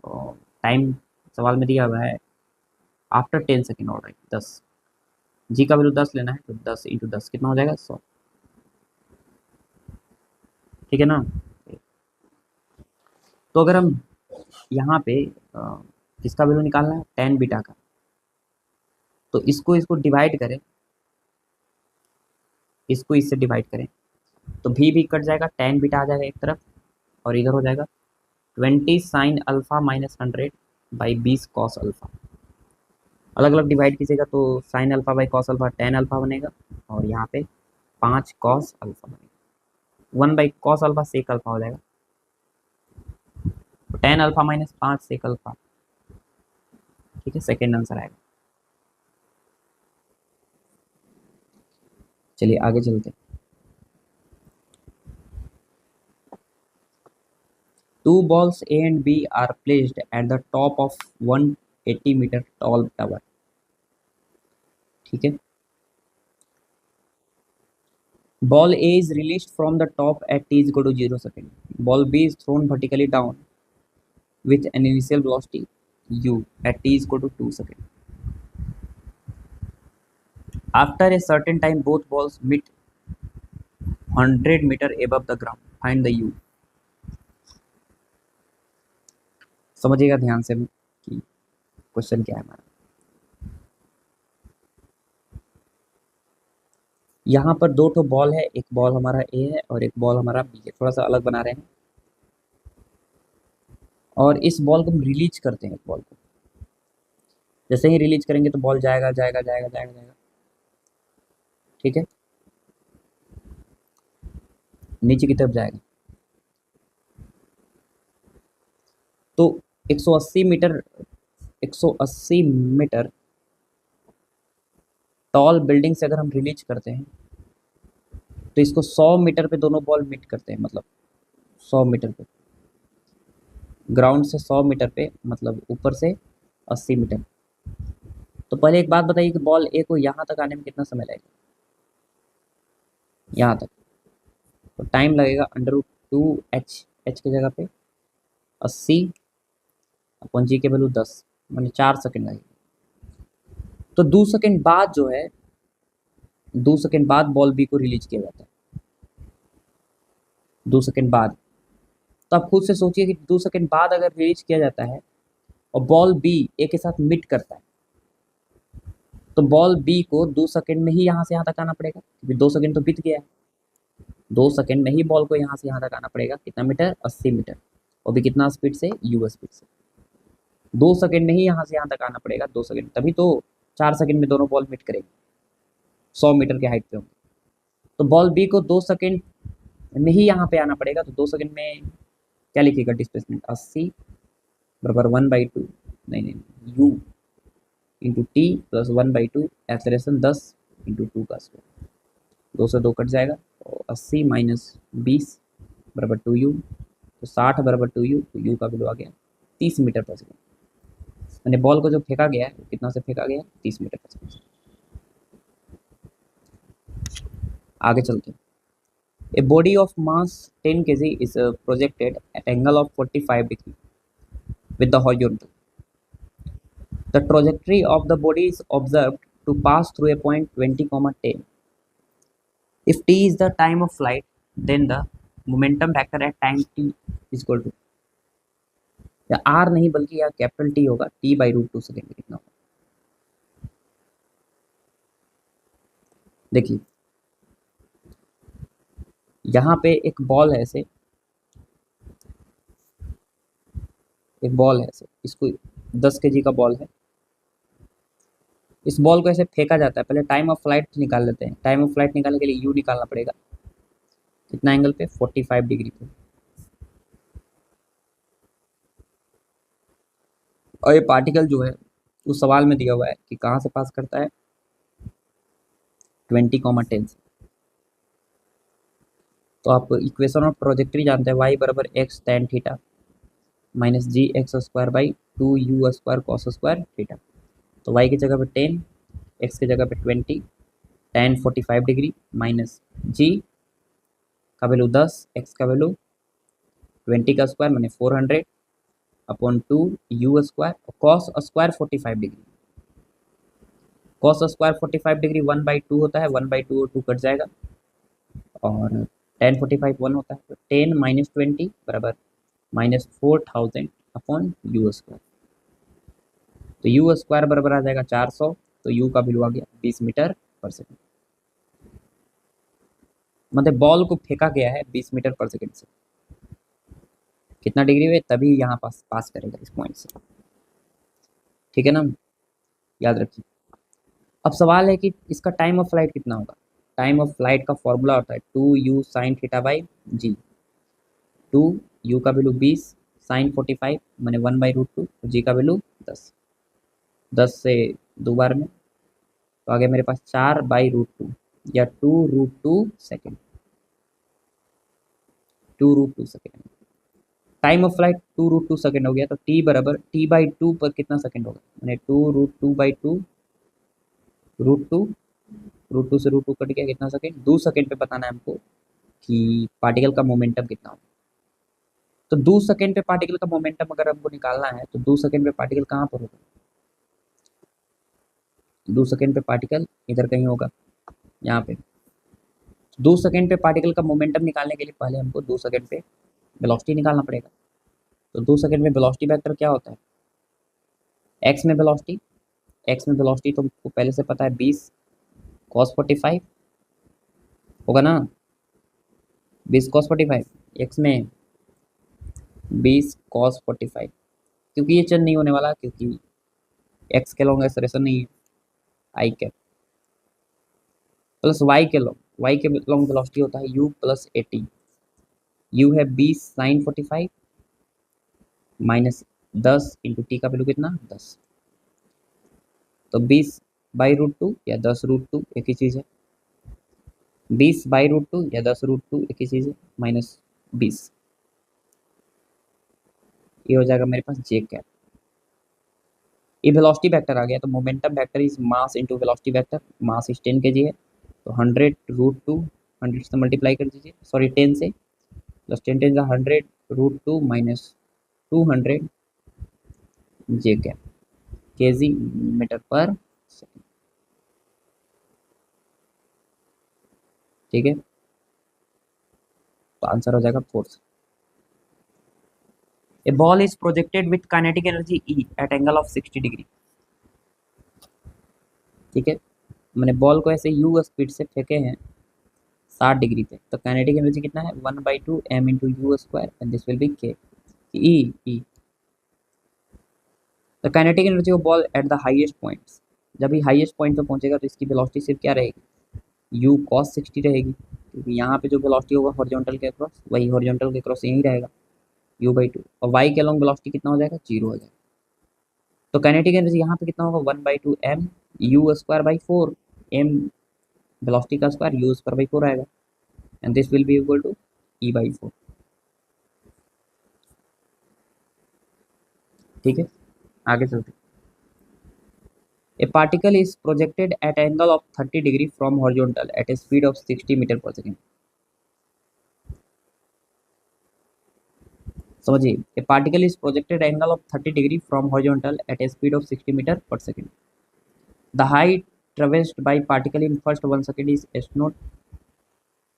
और टाइम सवाल में दिया हुआ है आफ्टर 10 सेकेंड, और 10, जी का वैल्यू 10 लेना है तो 10 इंटू 10 कितना हो जाएगा 100, ठीक है ना। तो अगर हम यहाँ पे किसका वैल्यू निकालना है, टेन बीटा का, तो इसको इसको डिवाइड करें, इसको इससे डिवाइड करें तो भी कट जाएगा, टेन बीटा आ जाएगा एक तरफ, और इधर हो जाएगा 20 sine alpha minus 100 by 20 cos alpha. अलग अलग डिवाइड कीजिएगा तो sine alpha by cos alpha tan alpha बनेगा, और यहाँ पे 5 कॉस अल्फा बनेगा, 1 by cos alpha sec alpha हो जाएगा, तो 10 अल्फा माइनस 5 सेक अल्फा, ठीक है, सेकेंड आंसर आएगा। चलिए आगे चलते हैं। Two balls A and B are placed at the top of 180-meter tall tower, ठीक है। Ball A is released from the top at t is equal to 0 second. Ball B is thrown vertically down with an initial velocity u at t is equal to 2 second. After a certain time, both balls meet 100 meter above the ground. Find the u. समझिएगा ध्यान से कि क्वेश्चन क्या है हमारा। यहाँ पर दो ठो बॉल है, एक बॉल हमारा ए है और एक बॉल हमारा बी है, थोड़ा सा अलग बना रहे हैं, और इस बॉल को हम रिलीज करते हैं, एक बॉल को जैसे ही रिलीज करेंगे तो बॉल जाएगा जाएगा जाएगा जाएगा जाएगा, ठीक है, नीचे की तरफ जाएगा। तो 180 मीटर 180 मीटर टॉल बिल्डिंग से अगर हम रिलीज करते हैं तो इसको 100 मीटर पे दोनों बॉल मीट करते हैं, मतलब 100 मीटर पे, ग्राउंड से 100 मीटर पे, मतलब ऊपर से 80 मीटर। तो पहले एक बात बताइए कि बॉल ए को यहाँ तक आने में कितना समय लगेगा, यहाँ तक। तो टाइम लगेगा √2h, h की जगह पे 80 अपन जी के वैल्यू 10, मैंने 4 सेकंड लगेगा। तो 2 सेकंड बाद जो है, 2 सेकंड बाद बॉल बी को रिलीज किया जाता है, 2 सेकंड बाद। तो आप खुद से सोचिए कि 2 सेकंड बाद अगर रिलीज किया जाता है और बॉल बी ए के साथ मिट करता है, तो बॉल बी को 2 सेकंड में ही यहाँ से यहाँ तक आना पड़ेगा, क्योंकि 2 सेकंड तो बीत गया है। 2 सेकंड में ही बॉल को यहाँ से यहाँ तक आना पड़ेगा, कितना मीटर, 80 मीटर, और भी कितना स्पीड से, यू स्पीड से। 2 सेकंड में ही यहाँ से यहाँ तक आना पड़ेगा, 2 सेकंड, तभी तो 4 सेकंड में दोनों बॉल मिट करेंगे, 100 मीटर के हाइट पे होंगे। तो बॉल बी को 2 सेकंड में ही यहाँ पे आना पड़ेगा, तो 2 सेकंड में क्या लिखिएगा, डिस्प्लेसमेंट 80 बराबर 1/2, नहीं, you into T plus 1/2, acceleration 10 into 2 का स्क्वायर, 2 से 2 कट जाएगा, और 80 माइनस 20 बराबर 2u, तो 60 बराबर 2u, तो u का वैल्यू आ गया 30 मीटर पर सेकेंड। मैंने बॉल को जो फेंका गया है वो कितना से फेंका गया है, 30 मीटर पर सेकेंड। आगे चलते हैं। A body of mass 10 kg is projected at angle of 45 degree with the horizontal. The trajectory of the body is observed to pass through a point 20, 10. If t is the time of flight, then the momentum vector at time t is equal to, या r नहीं बल्कि या कैपिटल T होगा, t/√2 सेकेंड में कितना होगा। देखिए यहाँ पे एक बॉल है, ऐसे एक बॉल है, ऐसे इसको 10 kg का बॉल है। इस बॉल को ऐसे फेंका जाता है, पहले टाइम ऑफ फ्लाइट निकाल लेते हैं। टाइम ऑफ फ्लाइट निकालने के लिए यू निकालना पड़ेगा, कितना एंगल पे, 45 डिग्री पे। और ये पार्टिकल जो है उस सवाल में दिया हुआ है कि कहाँ से पास करता है, 20, 10 से। तो आप इक्वेशन ऑफ प्रोजेक्ट्री जानते हैं, y बराबर x tan theta minus G X square by 2u square cos square theta. तो y की जगह पे 10, x की जगह पे 20, tan 45 डिग्री माइनस g का वैल्यू 10, x का वैल्यू 20 का स्क्वायर मैंने 400 upon 2u square, cos square 45 degree, cos square 45 degree 1/2 होता है, 1/2 और 2 कट जाएगा, और tan 45 1 होता है, तो 10 माइनस 20 बराबर -4000 अपॉन यू स्क्वायर। तो यू स्क्वायर बराबर आ जाएगा 400, तो यू का वैल्यू आ गया 20 मीटर पर सेकेंड। मतलब बॉल को फेंका गया है 20 मीटर पर सेकेंड से, कितना डिग्री हुए, तभी यहाँ पास करेगा इस पॉइंट से, ठीक है ना, याद रखिए। अब सवाल है कि इसका टाइम ऑफ फ्लाइट कितना होगा। टाइम ऑफ फ्लाइट का फॉर्मूला होता है 2u sine theta by ji. 2u का वैल्यू 20, साइन 45 मैंने 1/√2, जी का वैल्यू 10, 10 से 2 बार में, तो आ गया मेरे पास 4/√2 या 2√2 second, 2√2 second. Time of flight 2√2 second हो गया, तो t बराबर t/2 पर कितना सेकेंड होगा, मैंने 2√2/2, √2 से √2 कट गया, कितना सेकेंड, 2 सेकेंड पे बताना है हमको कि पार्टिकल का मोमेंटम कितना होगा। तो 2 सेकेंड पे पार्टिकल का मोमेंटम अगर हमको निकालना है, तो 2 सेकेंड पे पार्टिकल कहाँ पर होगा, 2 सेकेंड पे पार्टिकल इधर कहीं होगा, यहाँ पे। 2 सेकेंड पे पार्टिकल का मोमेंटम निकालने के लिए पहले हमको 2 सेकेंड पे वेलोसिटी निकालना पड़ेगा। तो 2 सेकेंड में वेलोसिटी वेक्टर क्या होता है, एक्स में वेलोसिटी, एक्स में वेलोसिटी तो हमको पहले से पता है 20 cos 45 होगा ना, 20 cos 45, एक्स में 20 cos 45, क्योंकि ये चेंज नहीं होने वाला, क्योंकि एक्स के लॉन्ग एक्सलेशन नहीं है, आई कैप प्लस वाई के लॉन्ग वेलोसिटी होता है u प्लस 80, u है 20 साइन 45 माइनस 10 इंटू टी का वैल्यू कितना, 10, तो 20/√2 या 10√2 एक ही चीज़ है, 20/√2 या 10√2 एक ही चीज़ है, -20, ये हो जाएगा मेरे पास जे कैप। ये वेलोसिटी वेक्टर आ गया, तो momentum vector is mass into velocity vector, mass is 10 kg है, तो 100√2, 100 से मल्टीप्लाई कर दीजिए, सॉरी 10 से, plus 10 10 100√2 minus 200 J cap kg metre per second. ठीक है, तो आंसर हो जाएगा fourth. A ball is projected with kinetic energy E at angle of 60 degree. ठीक है, मैंने बॉल को ऐसे यू स्पीड से फेंके हैं 60 डिग्री पे, तो काइनेटिक एनर्जी कितना है 1/2 m into u square and this will be K E. The kinetic energy of ball at the highest points, जब ये हाईएस्ट पॉइंट पे पहुंचेगा तो इसकी वेलोसिटी सिर्फ क्या रहेगी, u cos 60 रहेगी, क्योंकि यहाँ पे जो वेलोसिटी होगा हॉरिजॉन्टल के अक्रॉस, वही हॉरिजॉन्टल के अक्रॉस यही रहेगा u/2, और y के अलॉन्ग वेलोसिटी कितना हो जाएगा, 0 हो जाएगा। तो काइनेटिक एनर्जी यहाँ पे कितना होगा 1/2 m u²/4, m वेलोसिटी का स्क्वायर u²/4 आएगा, and this will be equal to e/4। ठीक है, आगे चलते। A particle is projected at angle of 30 degree from horizontal at a speed of 60 metre per second. समझिए, a particle is projected angle of 30 degree from horizontal at a speed of 60 metre per second. The height traversed by particle in first 1 second is h naught,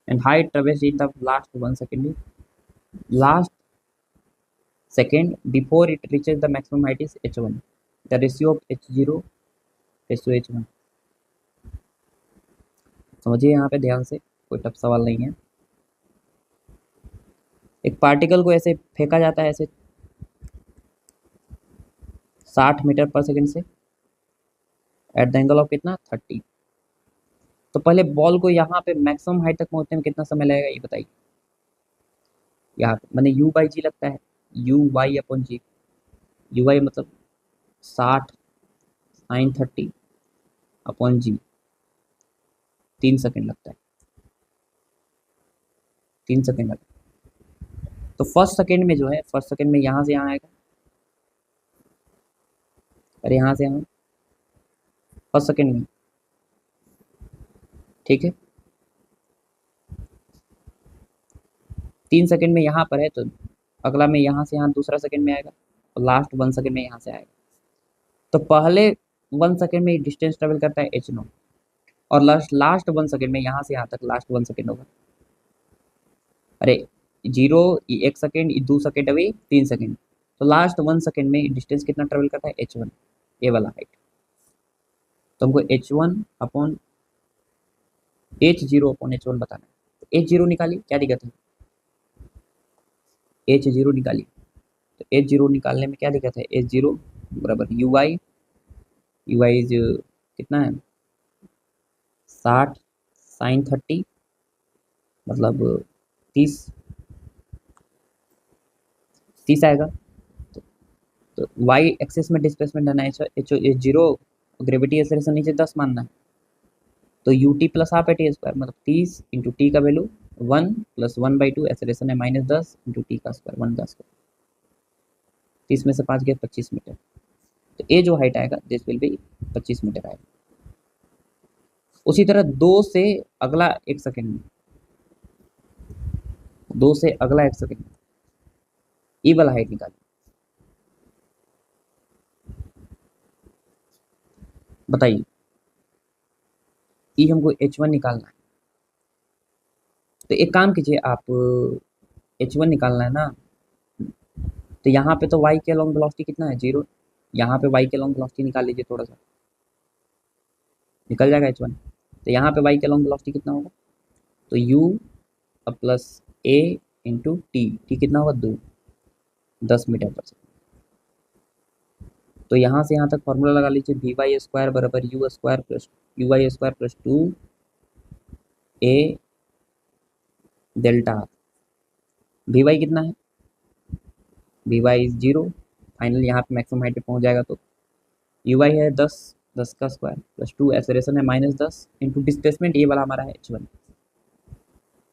and height traversed in the last 1 second is last second before it reaches the maximum height is h1, the ratio of h0 is to h1। समझिए यहाँ पे ध्यान से, कोई टफ सवाल नहीं है। एक पार्टिकल को ऐसे फेंका जाता है, ऐसे 60 मीटर पर सेकंड से एट द एंगल ऑफ कितना 30। तो पहले बॉल को यहाँ पे मैक्सिमम हाइट तक पहुँचने में कितना समय लगेगा, ये बताइए। यहाँ पे मैंने u/g लगता है, u/y/g, u/y मतलब 60 sin 30/g, 3 सेकेंड लगता है, 3 सेकेंड लगता है। तो फर्स्ट सेकेंड में जो है, फर्स्ट सेकेंड में यहाँ से यहाँ आएगा, और यहाँ से यहाँ, फर्स्ट सेकेंड में। ठीक है, 3 सेकेंड में यहाँ पर है, तो अगला में यहाँ से यहाँ दूसरा सेकेंड में आएगा, और लास्ट 1 सेकेंड में यहाँ से आएगा। तो पहले 1 सेकेंड में डिस्टेंस ट्रेवल करता है h0, और लास्ट 1 सेकेंड में यहाँ से यहाँ तक लास्ट 1 सेकेंड होगा। अरे 0 1 सेकेंड 2 सेकेंड अभी 3 सेकेंड, तो लास्ट 1 सेकेंड में डिस्टेंस कितना ट्रेवल करता है h1, ये वाला हाइट। तो हमको h0/h1 बताना है, तो h0 निकालिए, क्या दिक्कत है, h0 निकालिए। तो h0 निकालने में क्या दिक्कत है, h0 बराबर ui इज कितना है 60 sin 30 मतलब 30 आएगा। तो y एक्सिस में डिस्प्लेसमेंट है ना h0, ग्रेविटी एक्सेलरेशन नीचे 10 मानना है, तो ut plus half T square मतलब 30 इंटू टी का वैल्यू 1 प्लस 1/2, एक्सेलरेशन है -10 इंटू टी का स्क्वायर 1 का स्क्वायर, 30 में से 5 गया 25 मीटर। तो ये जो हाइट आएगा दिस विल बी 25 मीटर आएगा। उसी तरह 2 से अगला 1 सेकेंड में, 2 से अगला 1 सेकेंड में ई वाला हाइट निकालिए, बताइए। ई हमको h1 निकालना है, तो एक काम कीजिए आप, h1 निकालना है ना, तो यहाँ पे तो y के अलॉन्ग वेलोसिटी कितना है 0, यहाँ पे y के अलॉन्ग वेलोसिटी निकाल लीजिए, थोड़ा सा निकल जाएगा h1। तो यहाँ पे y के अलॉन्ग वेलोसिटी कितना होगा, तो u plus a into T कितना होगा 10 मीटर पर सेकेंड। तो यहाँ से यहाँ तक फॉर्मूला लगा लीजिए, v/² बराबर u² plus u/² plus 2a delta. vy कितना है, vy इज 0, फाइनल यहाँ पे मैक्सिमम हाइट पे पहुँच जाएगा, तो uy है 10 10 का स्क्वायर प्लस 2 एक्सेलरेशन है -10 इंटू डिस्प्लेसमेंट ये वाला हमारा है h1,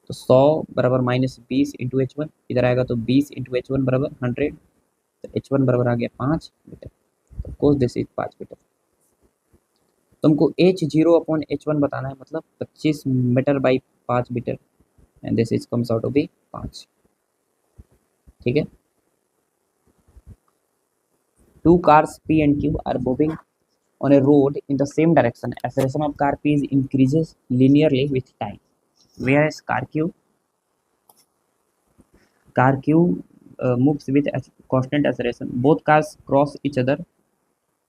तो 100 बराबर -20 इंटू h1, इधर आएगा तो 20 इंटू h1 बराबर 100, तो h1 बराबर आ गया 5 मीटर, तो कोस दिस इज 5 मीटर। तुमको h0 अपॉन h1 बताना है, मतलब 25 metre by 5 metre, and this is comes out to be 5। ठीक है, 2 cars P and Q are moving on a road in the same direction. Acceleration of car P is increases linearly with time, whereas car Q moves with a constant acceleration. Both cars cross each other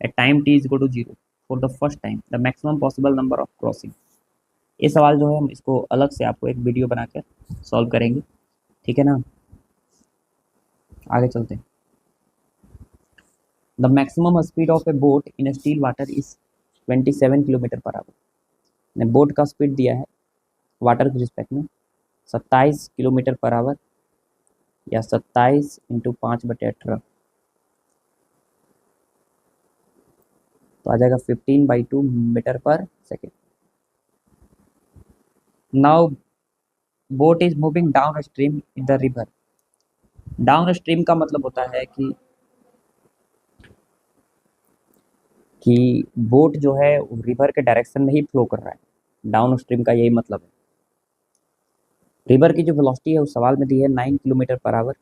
at time t is equal to 0 for the first time. The maximum possible number of crossing. ये सवाल जो है हम इसको अलग से आपको एक वीडियो बनाकर सॉल्व करेंगे, ठीक है ना। आगे चलते हैं। The maximum speed of A boat in still water is 27 kilometre per our. ने बोट का स्पीड दिया है वाटर के रिस्पेक्ट में 27 किलोमीटर पर आवर, या 27 इंटू 5/18, तो आ जाएगा 15/2 metre per second. Now boat is moving down stream in the river. Down stream का मतलब होता है कि बोट जो है रिवर के डायरेक्शन में ही फ्लो कर रहा है। डाउन स्ट्रीम का यही मतलब है। रिवर की जो वेलोसिटी है उस सवाल में दी है 9 kilometre per our.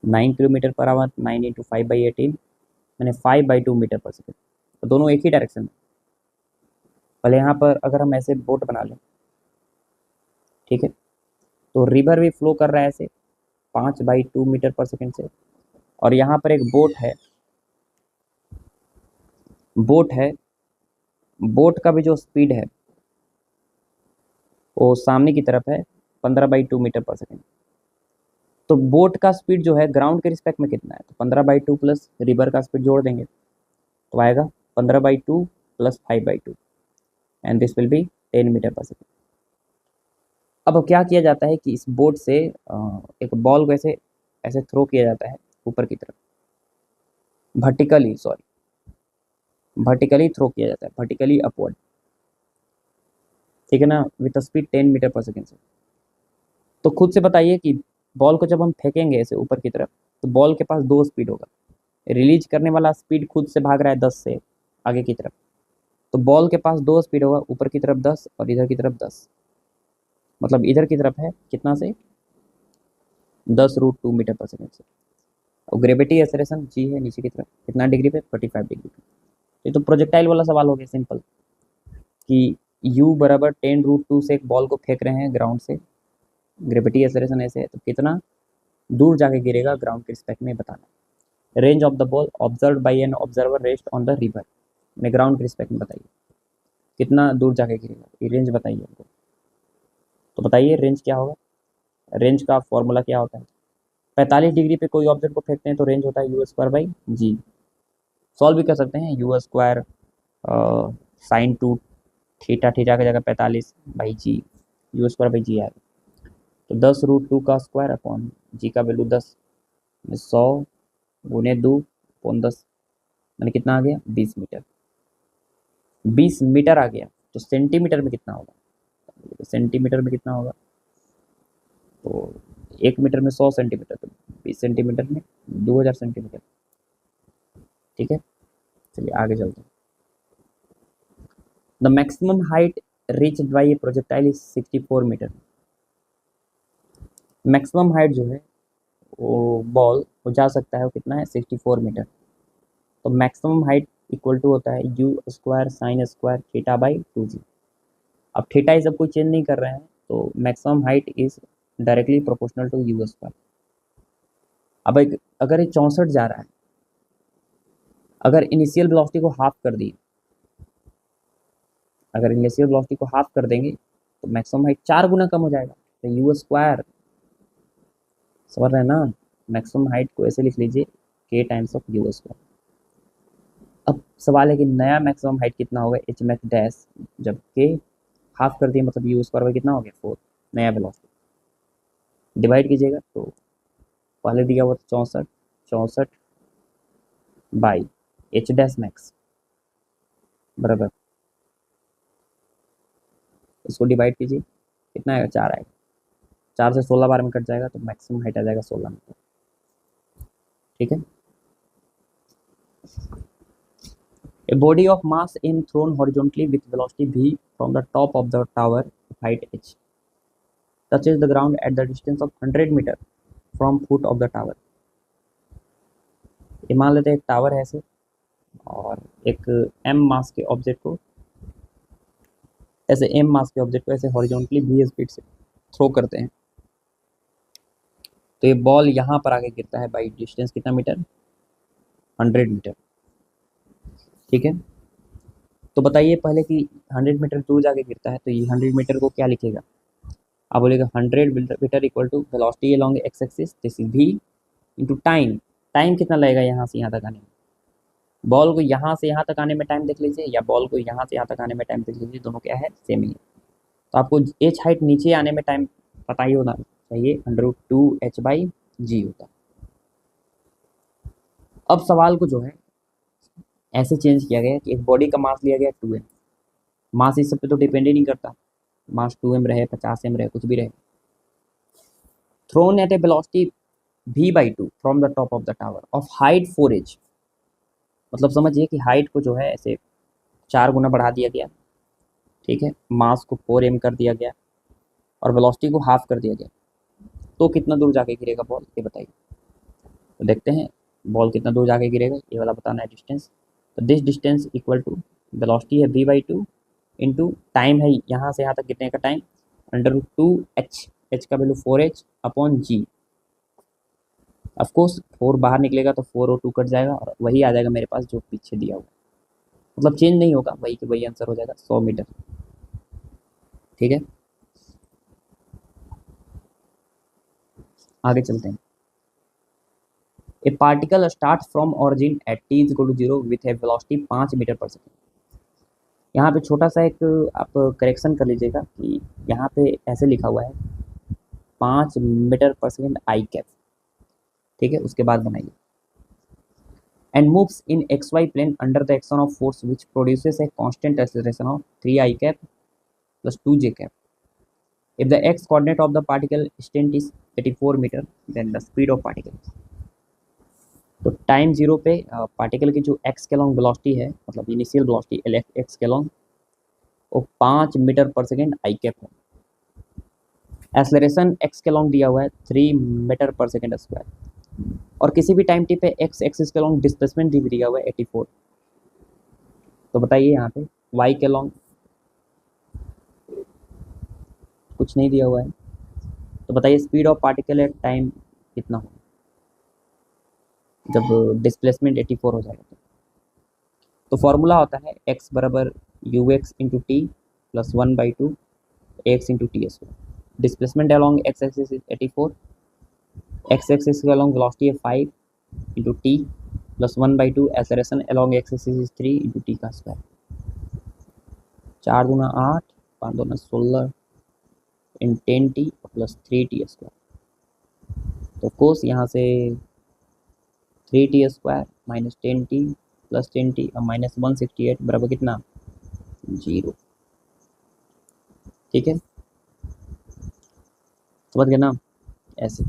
9 kilometre per our 9 into 5/18 मैंने 5/2 मीटर पर सेकेंड, तो दोनों एक ही डायरेक्शन में। पहले यहाँ पर अगर हम ऐसे बोट बना लें, ठीक है, तो रिवर भी फ्लो कर रहा है ऐसे 5/2 मीटर पर सेकेंड से, और यहाँ पर एक बोट है, बोट का भी जो स्पीड है वो सामने की तरफ है 15/2 मीटर पर सेकेंड। तो बोट का स्पीड जो है ग्राउंड के रिस्पेक्ट में कितना है, तो 15/2 प्लस रिवर का स्पीड जोड़ देंगे तो आएगा 15/2 plus 5/2, and this will be 10 metre per second. अब क्या किया जाता है कि इस बोट से एक बॉल को ऐसे ऐसे थ्रो किया जाता है ऊपर की तरफ, वर्टिकली थ्रो किया जाता है, वर्टिकली अपवर्ड, ठीक है ना, with speed 10 metre per second से। तो खुद से बताइए कि बॉल को जब हम फेंकेंगे ऐसे ऊपर की तरफ, तो बॉल के पास दो स्पीड होगा। रिलीज करने वाला स्पीड खुद से भाग रहा है 10 से आगे की तरफ, तो बॉल के पास दो स्पीड होगा, ऊपर की तरफ 10 और इधर की तरफ 10, मतलब इधर की तरफ है कितना से 10√2 मीटर पर सेकेंड से। और ग्रेविटी एक्सेलरेशन जी है नीचे की तरफ कितना डिग्री पे 45 डिग्री पे। ये तो प्रोजेक्टाइल वाला सवाल हो गया सिंपल, कि u बराबर 10√2 से एक बॉल को फेंक रहे हैं ग्राउंड से, ग्रेविटी एक्सेलरेशन ऐसे है तो कितना दूर जाके गिरेगा ग्राउंड के रिस्पेक्ट में बताना। Range of the ball observe by an observer rest on the river, मैंने ग्राउंड के रिस्पेक्ट में बताइए कितना दूर जाके गिरेगा, ये रेंज बताइए हमको। तो बताइए रेंज क्या होगा, रेंज का फॉर्मूला क्या होता है। 45 डिग्री पे कोई ऑब्जेक्ट को फेंकते हैं तो रेंज होता है u²/g। सॉल्व भी कर सकते हैं u² sin 2 थीटा, थीटा की जगह 45/g, u²/g आएगा, तो 10√2 का स्क्वायर अपॉन जी का वैल्यू 10, 100 गुने 2 अपॉन 10, मैंने कितना आ गया 20 मीटर। 20 मीटर आ गया, तो सेंटीमीटर में कितना होगा, सेंटीमीटर में कितना होगा, तो 1 मीटर में 100 सेंटीमीटर, तो 20 सेंटीमीटर में 2000 सेंटीमीटर। ठीक है, चलिए आगे चलते हैं। The maximum height reached by a projectile is 64 metre. Maximum height जो है वो बॉल वो जा सकता है वो कितना है 64 मीटर। तो मैक्सिमम हाइट इक्वल टू होता है u² sin स्क्वायर θ/2g। अब थीटा ये सब कोई चेंज नहीं कर रहे हैं, तो maximum height is directly proportional to u²। अब अगर ये 64 जा रहा है, अगर इनिशियल वेलोसिटी को हाफ कर दी, अगर इनिशियल वेलोसिटी को हाफ कर देंगे तो मैक्सिमम हाइट 4 गुना कम हो जाएगा, तो u², समझ रहे हैं ना, मैक्सिमम हाइट को ऐसे लिख लीजिए k टाइम्स ऑफ u²। अब सवाल है कि नया मैक्सिमम हाइट कितना होगा एच मैक्स डैश, जब k हाफ कर दिए मतलब u² कितना हो गया 4, नया वेलोसिटी डिवाइड कीजिएगा, तो पहले दिया हुआ 64 बाई एच डैश मैक्स, बराबर, इसको डिवाइड कीजिए, कितना आएगा, 4 आएगा। 4 से 16 बार में कट जाएगा तो मैक्सिमम हाइट आ जाएगा 16 मीटर। ठीक है। A body of mass in thrown horizontally with velocity v from the top of the tower of height h touches the ground at the distance of 100 meter from foot of the tower। ये मान लेते हैं एक टावर है ऐसे, और एक m मास के ऑब्जेक्ट को ऐसे हॉरिजॉन्टली v स्पीड से थ्रो करते हैं। तो ये बॉल यहाँ पर आके गिरता है बाई डिस्टेंस कितना मीटर, 100 मीटर। ठीक है। तो बताइए पहले कि 100 मीटर दूर जाके गिरता है तो ये 100 मीटर को क्या लिखेगा। आप बोलेगा 100 metre equal to velocity along x axis, this is v into time. Time कितना लगेगा यहाँ से यहाँ तक आने में, बॉल को यहाँ से यहाँ तक आने में टाइम देख लीजिए, या बॉल को यहाँ से यहाँ तक आने में टाइम देख लीजिए, दोनों क्या है, सेम ही है। तो आपको एच हाइट नीचे आने में टाइम पता ही होना चाहिए, √2h/g होता है। अब सवाल को जो है ऐसे चेंज किया गया कि एक बॉडी का मास लिया गया 2m। मास इस सब पे तो डिपेंड ही नहीं करता, मास 2m रहे, 50m रहे, कुछ भी रहे। Thrown at a velocity v/2 from the top of the tower of height 4h। मतलब समझिए कि हाइट को जो है ऐसे 4 गुना बढ़ा दिया गया। ठीक है। मास को 4m कर दिया गया और वेलोसिटी को हाफ कर दिया गया। तो कितना दूर जाके गिरेगा बॉल, ये बताइए। तो देखते हैं बॉल कितना दूर जाके गिरेगा, ये वाला बताना है डिस्टेंस। तो this distance equal to velocity है v/2 इंटू टाइम है यहाँ से यहाँ तक कितने का टाइम, √2h, h का value 4h upon g। Of course 4 बाहर निकलेगा तो 4 और 2 कट जाएगा और वही आ जाएगा मेरे पास जो पीछे दिया हुआ, मतलब चेंज नहीं होगा, वही के वही आंसर हो जाएगा 100 मीटर। ठीक है। आगे चलते हैं। A particle start from origin at t is equal to 0 with a velocity 5 metre per second. यहाँ पे छोटा सा एक आप करेक्शन कर लीजिएगा कि यहाँ पे ऐसे लिखा हुआ है 5 metre per second I cap. ठीक है। उसके बाद बनाइए, and moves in xy plane under the action of force which produces a constant acceleration of 3i cap plus 2j cap। If the x coordinate of the particle extent is 84 meter, then the speed of particle। तो टाइम 0 पे पार्टिकल की जो x के लॉन्ग वेलोसिटी है, मतलब इनिशियल वेलोसिटी x के लॉन्ग, वो 5 metre per second I cap है। एक्सलरेशन x के लॉन्ग दिया हुआ है 3 मीटर पर सेकेंड स्क्वायर, और किसी भी टाइम टी पे x एक्सिस के लॉन्ग डिस्प्लेसमेंट दिया हुआ है 84। तो बताइए यहाँ पे y के लॉन्ग कुछ नहीं दिया हुआ है, तो बताइए speed of particle at time कितना हो जब डिस्प्लेसमेंट 84 हो जाएगा। तो फॉर्मूला होता है x बराबर ux into T plus 1/2 ax into T square. Displacement along x axis is 84, x axis के अलॉन्ग वेलोसिटी है 5 into T plus 1/2, acceleration along x axis is 3 into T का स्क्वायर। 4 दूना 8, 5 दूना 16 इन 10t प्लस 3t स्क्वायर। तो कोस यहाँ से 3t square minus 10t plus 10t और माइनस 168 बराबर कितना, 0। ठीक है। समझ गए ना, ऐसे।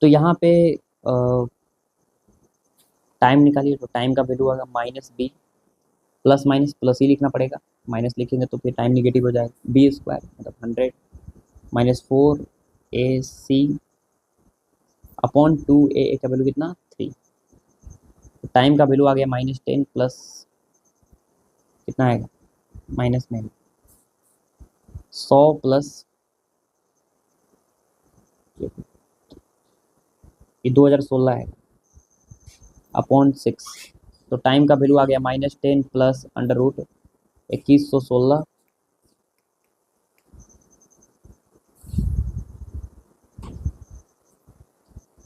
तो यहाँ पे टाइम निकालिए, तो टाइम का वैल्यू आएगा -b, प्लस माइनस प्लस ही लिखना पड़ेगा, माइनस लिखेंगे तो फिर टाइम निगेटिव हो जाएगा। b स्क्वायर मतलब 100 माइनस 4ac अपॉन 2a का वैल्यू कितना, 3। तो टाइम का वैल्यू आ गया -10 प्लस कितना आएगा, माइनस में 100 प्लस ये 2016 है अपॉन 6। तो टाइम का वैल्यू आ गया -10 प्लस √2116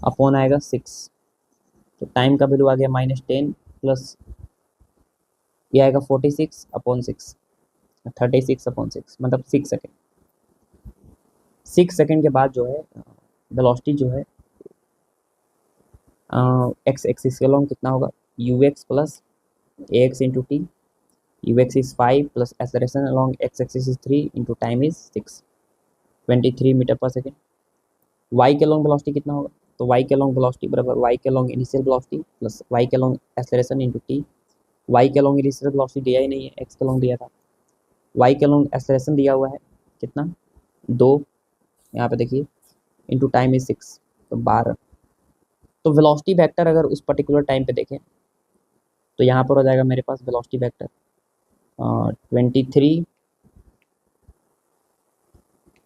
अपॉन आएगा 6। तो टाइम का वैल्यू आ गया -10 प्लस ये आएगा 46 अपॉन 6, 36 अपॉन 6 मतलब 6 सेकेंड। 6 सेकेंड के बाद जो है वेलोसिटी जो है एक्स एक्सिस के लॉन्ग कितना होगा, ux plus ax into t, ux is 5 plus acceleration along x axis is 3 into time is 6, 23 metre per second. y के लॉन्ग वेलोसिटी कितना होगा, तो y के लॉन्ग वेलोसिटी बराबर y के long initial velocity plus y के long acceleration into t। y के लॉन्ग इनिशियल वेलोसिटी दिया ही नहीं है, x के लॉन्ग दिया था। y के लॉन्ग एक्सेलरेशन दिया हुआ है कितना, 2, यहाँ पे देखिए, इंटू टाइम इज 6, तो 12। तो वेलोसिटी वेक्टर अगर उस पर्टिकुलर टाइम पे देखें तो यहाँ पर हो जाएगा मेरे पास वेलोसिटी वेक्टर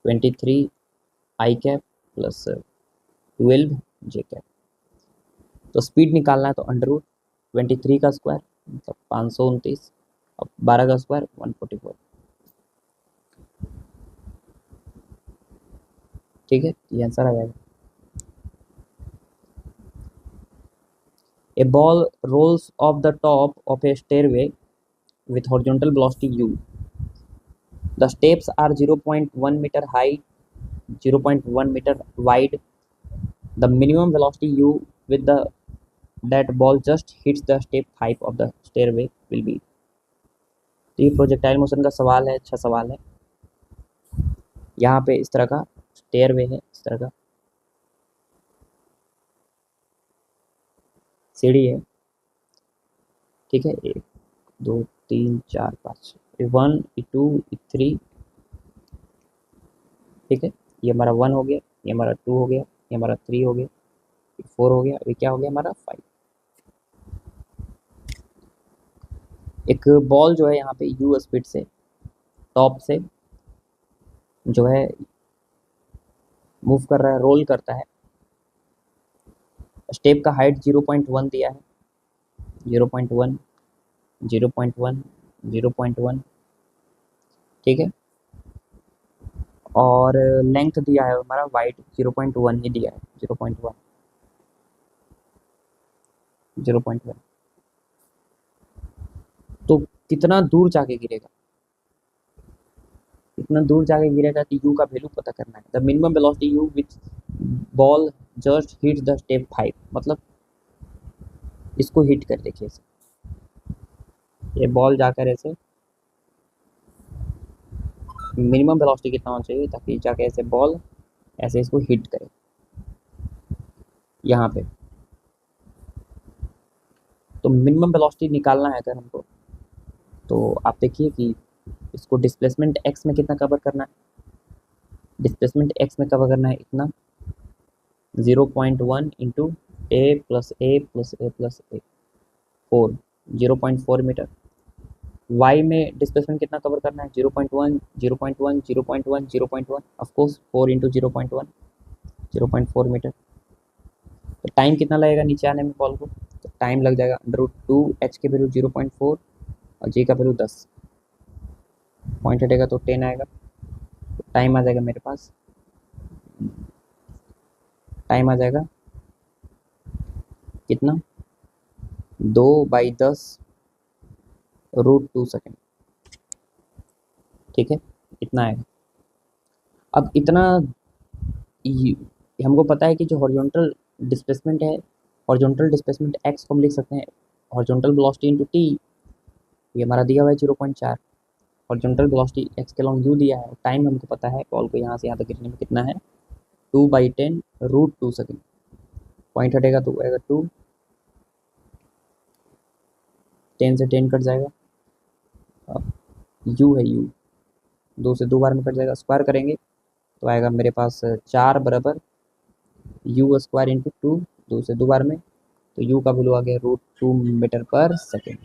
23 आई कैप प्लस 12 जे कैप। तो स्पीड निकालना है तो अंडर रूट 23 का स्क्वायर मतलब 529 और 12 का स्क्वायर 144। ठीक है, ये आंसर आ जाएगा। A ball rolls off the top of a stairway with horizontal velocity u. The steps are 0.1 meter high, 0.1 meter wide. The minimum velocity u with the that ball just hits the step 5 of the stairway will be। तो ये प्रोजेक्टाइल मोशन का सवाल है, अच्छा सवाल है। यहाँ पे इस तरह का स्टेयरवे है, इस तरह का सीढ़ी है, ठीक है, 1 2 3 4 5, 1 2 3, ठीक है, ये हमारा 1 हो गया, ये हमारा 2 हो गया, ये हमारा 3 हो गया, 4 हो गया, अभी क्या हो गया हमारा 5। एक बॉल जो है यहाँ पे यू स्पीड से टॉप से जो है मूव कर रहा है, रोल करता है। स्टेप का हाइट 0.1 दिया है, 0.1 0.1 0.1, ठीक है, और लेंथ दिया है हमारा वाइड 0.1 ही दिया है, 0.1 0.1। तो कितना दूर जाके गिरेगा, कितना दूर जाके गिरेगा कि यू का वैल्यू पता करना है। The minimum velocity you which ball just hit the step 5, मतलब इसको हिट कर देखिए, ये बॉल जाकर ऐसे मिनिमम वेलोसिटी कितना होना चाहिए ताकि जाके ऐसे बॉल ऐसे इसको हिट करे यहाँ पे। तो मिनिमम वेलोसिटी निकालना है अगर हमको, तो आप देखिए कि इसको डिस्प्लेसमेंट एक्स में कितना कवर करना है, डिस्प्लेसमेंट एक्स में कवर करना है इतना 0.1 इंटू ए प्लस ए प्लस ए प्लस ए 4, 0.4 मीटर। वाई में डिस्प्लेसमेंट कितना कवर करना है 0.1 0.1 0.1 0.1, ऑफकोर्स 4 इंटू 0.1 0.4 मीटर। तो टाइम कितना लगेगा नीचे आने में बॉल को, तो टाइम लग जाएगा √2, एच के वैल्यू 0.4 और जी का वैल्यू 10, पॉइंट हटेगा तो 10 आएगा। तो टाइम आ जाएगा मेरे पास, टाइम आ जाएगा कितना 2/10 √2 सेकेंड, ठीक है, इतना आएगा। अब इतना हमको पता है कि जो हॉरिजॉन्टल डिस्प्लेसमेंट है, हॉरिजॉन्टल डिस्प्लेसमेंट एक्स को हम लिख सकते हैं हॉरिजॉन्टल वेलोसिटी इंटू टी, ये हमारा दिया हुआ है 0.4। हॉरिजॉन्टल वेलोसिटी एक्स के लॉन्ग यू दिया है, टाइम हमको पता है बॉल को यहाँ से यहाँ तक गिरने में कितना है 2/10 √2 सेकेंड, पॉइंट हटेगा तो आएगा 2, 10 से 10 कट जाएगा, अब यू है यू 2 से 2 बार में कट जाएगा, स्क्वायर करेंगे तो आएगा मेरे पास 4 बराबर यू स्क्वायर इंटू 2, 2 से 2 बार में, तो यू का वैल्यू आ गया √2 मीटर पर सेकेंड।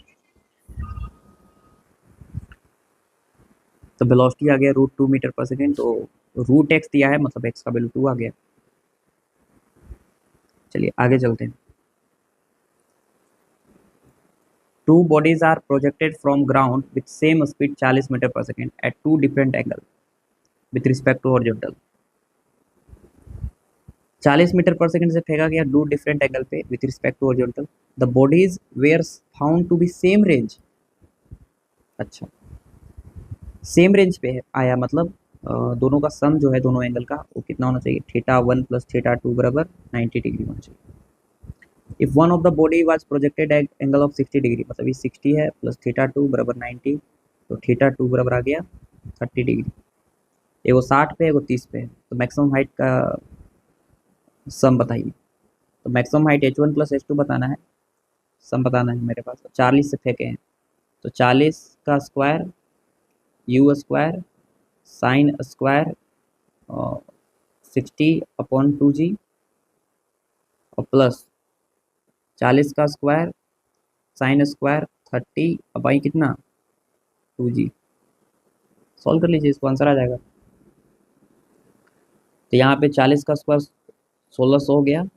तो वेलोसिटी आ गया √2 मीटर पर सेकेंड, तो रूट एक्स दिया है मतलब एक्स का वैल्यू 2 आ गया। चलिए आगे चलते हैं। Two bodies are projected from ground with same speed 40 metre per second at two different angle with respect to horizontal. 40 metre per second से फेंका गया 2 डिफरेंट एंगल पे with respect to horizontal. The bodies were found to be same range, अच्छा सेम रेंज पे है आया, मतलब दोनों का सम जो है दोनों एंगल का वो कितना होना चाहिए, θ1 + θ2 बराबर 90 डिग्री होना चाहिए। If one of the body was projected at angle of 60 degree, मतलब ये 60 है प्लस थीटा टू बराबर 90, तो थीटा टू बराबर आ गया 30 डिग्री। एगो 60 पे एगो 30 पे है, तो मैक्सिमम हाइट का सम बताइए। तो maximum height h1 plus h2 बताना है, सम बताना है मेरे पास। 40 से फेंके हैं, तो 40 का square u square sine square 60/2g और प्लस 40 का स्क्वायर साइन स्क्वायर 30/, कितना 2g। सॉल्व कर लीजिए, इसको आंसर आ जाएगा। तो यहाँ पे 40 का स्क्वायर 1600 हो गया,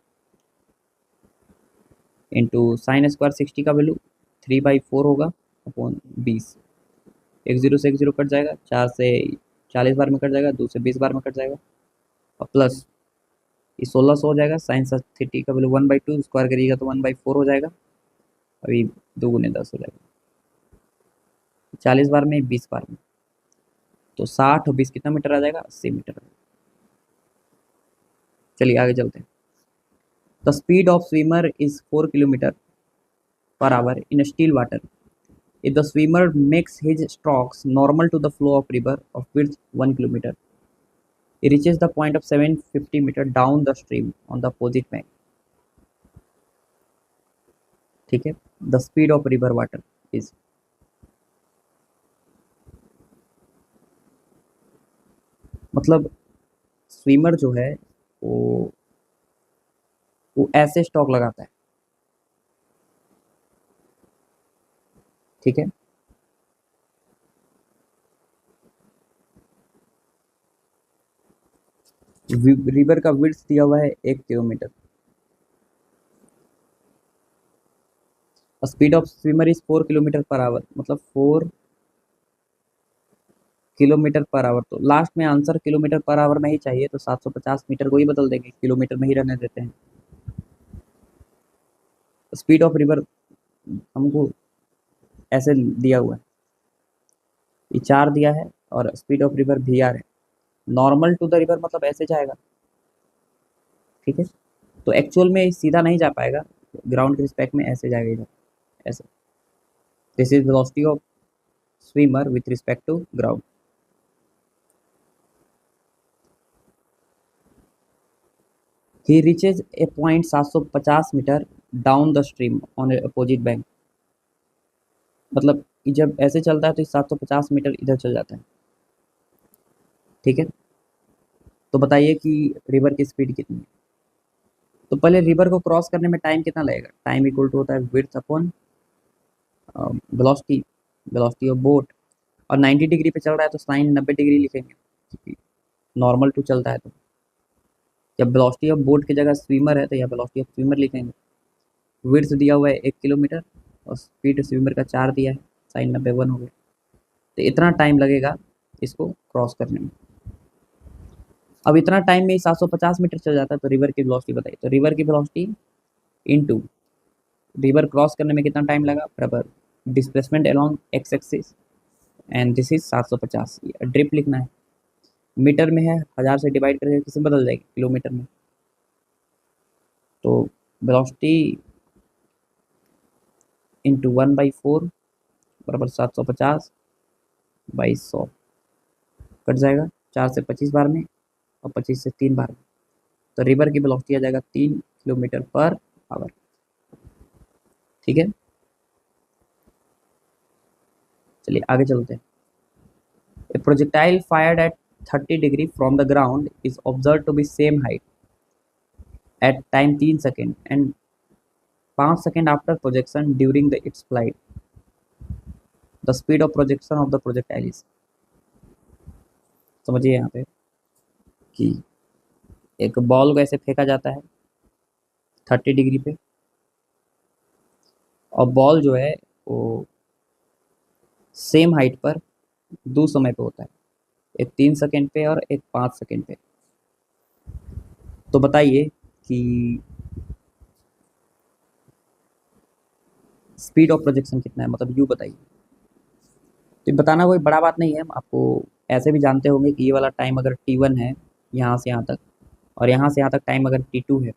इंटू साइन स्क्वायर 60 का वैल्यू 3/4 होगा अपॉन 20। एक जीरो से एक जीरो कट जाएगा, 4 से 40 बार में कट जाएगा, 2 से 20 बार में कट जाएगा, और प्लस ये 1600 हो जाएगा। साइन 30 का वैल्यू 1/2 स्क्वायर करिएगा तो 1/4 हो जाएगा। अभी 2 गुने 10 हो जाएगा, 40 बार में 20 बार में, तो 60 और 20 कितना मीटर आ जाएगा, 80 मीटर। चलिए आगे चलते हैं। The speed of swimmer is 4 kilometre per hour in still water. If the swimmer makes his strokes normal to the flow of river of width 1 kilometer, he reaches the point of 750 meter down the stream on the opposite bank. ठीक है, the speed of river water is, मतलब स्विमर जो है वो वो ऐसे स्टॉक लगाता है, ठीक है। रिवर का विड्थ दिया हुआ है 1 kilometre, speed of swimmer is 4 kilometre per our, मतलब 4 किलोमीटर पर आवर। तो लास्ट में आंसर किलोमीटर पर आवर में ही चाहिए, तो 750 मीटर को ही बदल देंगे, किलोमीटर में ही रहने देते हैं। स्पीड ऑफ रिवर हमको ऐसे दिया हुआ है, ये 4 दिया है और स्पीड ऑफ रिवर VR है। नॉर्मल टू द रिवर मतलब ऐसे जाएगा, ठीक है। तो एक्चुअल में सीधा नहीं जा पाएगा, ग्राउंड के रिस्पेक्ट में ऐसे जाएगा इधर, ऐसे। This is velocity of swimmer with respect to ground. He reaches a point 750 metre down the stream on opposite bank, मतलब जब ऐसे चलता है तो 750 मीटर इधर चल जाता है, ठीक है। तो बताइए कि रिवर की स्पीड कितनी है। तो पहले रिवर को क्रॉस करने में टाइम कितना लगेगा, टाइम इक्वल टू होता है width upon velocity, velocity of boat. और 90 डिग्री पे चल रहा है तो साइन 90 डिग्री लिखेंगे, नॉर्मल टू चलता है तो। जब वेलोसिटी ऑफ बोट की जगह स्विमर है तो यहाँ वेलोसिटी ऑफ स्विमर लिखेंगे। विड्थ दिया हुआ है 1 किलोमीटर और स्पीड स्विमर का 4 दिया है, साइन 90 1 हो गया। तो इतना टाइम लगेगा इसको क्रॉस करने में। अब इतना टाइम में 750 मीटर चल जाता है, तो रिवर की वेलोसिटी बताइए। तो रिवर की वेलोसिटी इनटू रिवर क्रॉस करने में कितना टाइम लगा, बराबर displacement along x axis, and this is 750। Drip लिखना है, मीटर में है, 1000 से डिवाइड करके किसमें बदल जाएगी, किलोमीटर में। तो वेलोसिटी इंटू 1/4 बराबर 750/100 कट जाएगा, 4 से 25 बार में और 25 से 3 बार में। तो रिवर की वेलोसिटी आ जाएगा 3 किलोमीटर पर आवर, ठीक है। चलिए आगे चलते हैं। A projectile fired at 30 degree from the ground is observe to be same height at time 3 second and 5 second after projection during the its flight. The speed of projection of the projectile is. समझिए यहाँ पे कि एक बॉल को ऐसे फेंका जाता है 30 डिग्री पे, और बॉल जो है वो सेम हाइट पर 2 समय पे होता है, एक 3 सेकेंड पे और एक 5 सेकेंड पे। तो बताइए कि स्पीड ऑफ प्रोजेक्शन कितना है, मतलब यू बताइए। तो बताना कोई बड़ा बात नहीं है, आपको ऐसे भी जानते होंगे कि ये वाला टाइम अगर T1 है यहाँ से यहाँ तक, और यहाँ से यहाँ तक टाइम अगर T2 है,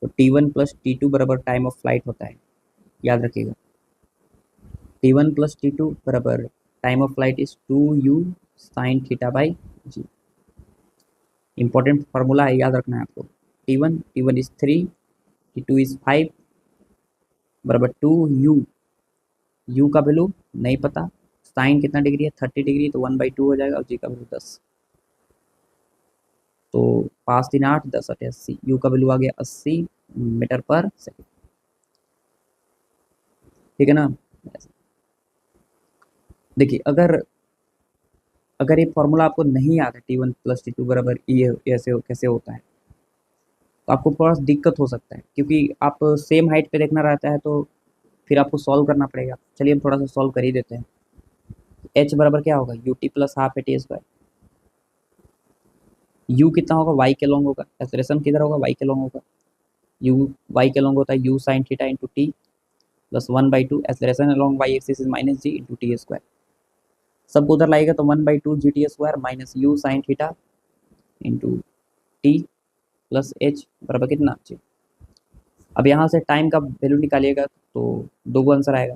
तो T1 प्लस T2 बराबर टाइम ऑफ फ्लाइट होता है, याद रखिएगा। T1 प्लस T2 बराबर time of flight is 2u sine theta by G. Important formula है, याद रखना है आपको। T1 इज 3, T2 इज 5 बराबर 2u। u का वैल्यू नहीं पता, साइन कितना डिग्री है 30 डिग्री, तो 1/2 हो जाएगा, और जी का वैल्यू 10। तो 5 3 8 10 8 80, यू का वैल्यू आ गया 80 मीटर पर सेकेंड। ठीक है ना। देखिए अगर अगर ये फॉर्मूला आपको नहीं याद है T1 प्लस T2 बराबर ये ऐसे कैसे होता है, तो आपको थोड़ा सा दिक्कत हो सकता है, क्योंकि आप सेम हाइट पे देखना रहता है, तो फिर आपको सॉल्व करना पड़ेगा। चलिए हम थोड़ा सा सॉल्व कर ही देते हैं। एच बराबर क्या होगा, U T plus half A T square. You कितना होगा, वाई के लॉन्ग होगा, एक्सप्रेशन किधर होगा, वाई के लॉन्ग होगा। यू वाई के लॉन्ग होता है U sine theta into T plus 1/2, acceleration along Y axis is minus G into T square. सबको उधर लाएगा तो 1/2 G T square minus you sine theta into T plus H बराबर कितना जी। अब यहाँ से टाइम का वैल्यू निकालिएगा तो दो गो आंसर आएगा।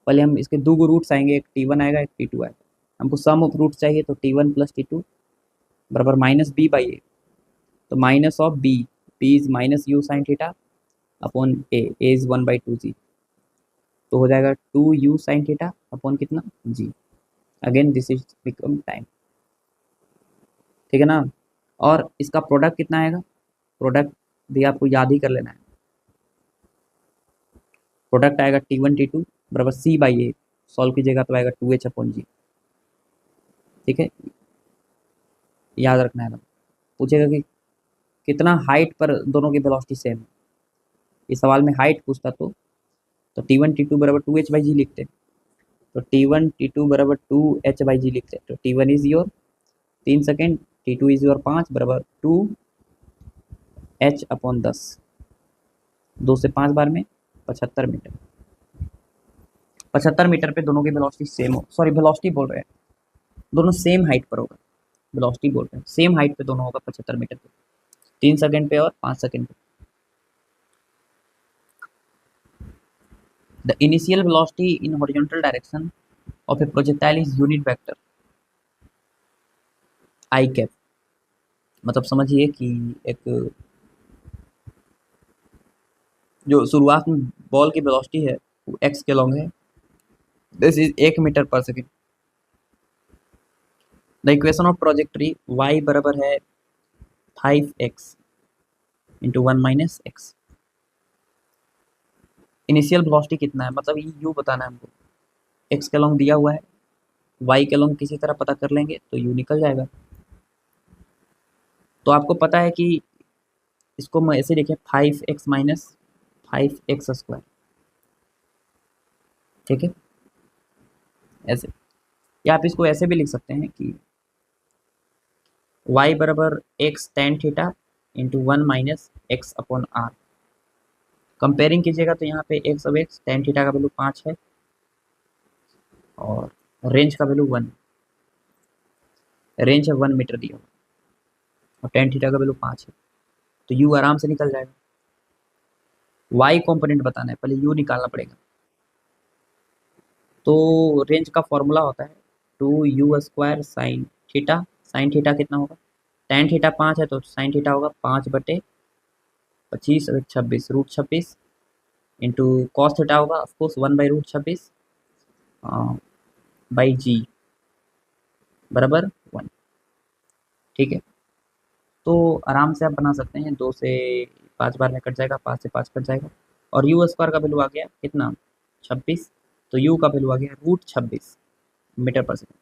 पहले हम इसके दो गो रूट्स आएंगे, एक T1 आएगा, एक T2 आएगा। हमको सम ऑफ रूट चाहिए, तो T1 प्लस T2 बराबर माइनस बी बाई ए। तो minus of B, B is minus you sine theta upon A is 1/2 g. तो हो जाएगा 2u साइन थीटा अपॉन कितना g. Again this is become time. ठीक है ना। और इसका प्रोडक्ट कितना आएगा, प्रोडक्ट भी आपको याद ही कर लेना है। प्रोडक्ट आएगा T1 T2 बराबर सी बाई ए, सॉल्व कीजिएगा तो आएगा 2h अपॉन जी। ठीक है, याद रखना है। पूछेगा कि कितना हाइट पर दोनों की वेलोसिटी सेम है। इस सवाल में हाइट पूछता तो T1 T2 बराबर 2h बाई जी लिखते। तो T1 T2 बराबर 2h बाई जी लिखते। तो T1 is your 3 second, T2 is your 5 बराबर 2h अपॉन 10। 2 से 5 बार में 75 मीटर। 75 मीटर पे दोनों की वेलोसिटी सेम हो, सॉरी वेलोसिटी बोल रहे हैं, दोनों सेम हाइट पर होगा। वेलोसिटी बोल रहे हैं सेम हाइट पे दोनों होगा 75 मीटर पे, 3 सेकेंड पे और 5 सेकेंड पे। The initial velocity in horizontal direction of A projectile is unit vector I cap. मतलब समझिए कि एक जो शुरुआत में बॉल की वेलोसिटी है वो एक्स के लॉन्ग है, this is 1 metre per second. The equation of trajectory y बराबर है 5x into 1 minus x. Initial velocity कितना है, मतलब ये यू बताना है हमको। एक्स के लॉन्ग दिया हुआ है, वाई के लॉन्ग किसी तरह पता कर लेंगे तो यू निकल जाएगा। तो आपको पता है कि इसको मैं ऐसे लिखे 5x माइनस 5x स्क्वायर। ठीक है, ऐसे, या आप इसको ऐसे भी लिख सकते हैं कि y बराबर x tan theta into 1 minus X upon R. Comparing कीजिएगा तो यहाँ पे x अब x, tan थीटा का वैल्यू 5 है और रेंज का वैल्यू 1, रेंज है 1 मीटर दिया हुआ और tan थीटा का वैल्यू 5 है, तो u आराम से निकल जाएगा। y कॉम्पोनेंट बताना है, पहले u निकालना पड़ेगा। तो रेंज का फॉर्मूला होता है 2u square sine theta. Sine theta कितना होगा, tan थीटा 5 है तो साइन थीटा होगा 5/25 और 26 रूट 26 इंटू कॉस थीटा होगा ऑफकोर्स 1/√26 बाई जी बराबर 1। ठीक है, तो आराम से आप बना सकते हैं, 2 से 5 बार में कट जाएगा, 5 से 5 कट जाएगा, और यू स्क्वायर का वैल्यू आ गया कितना 26, तो यू का वैल्यू आ गया √26 मीटर पर सेकेंड।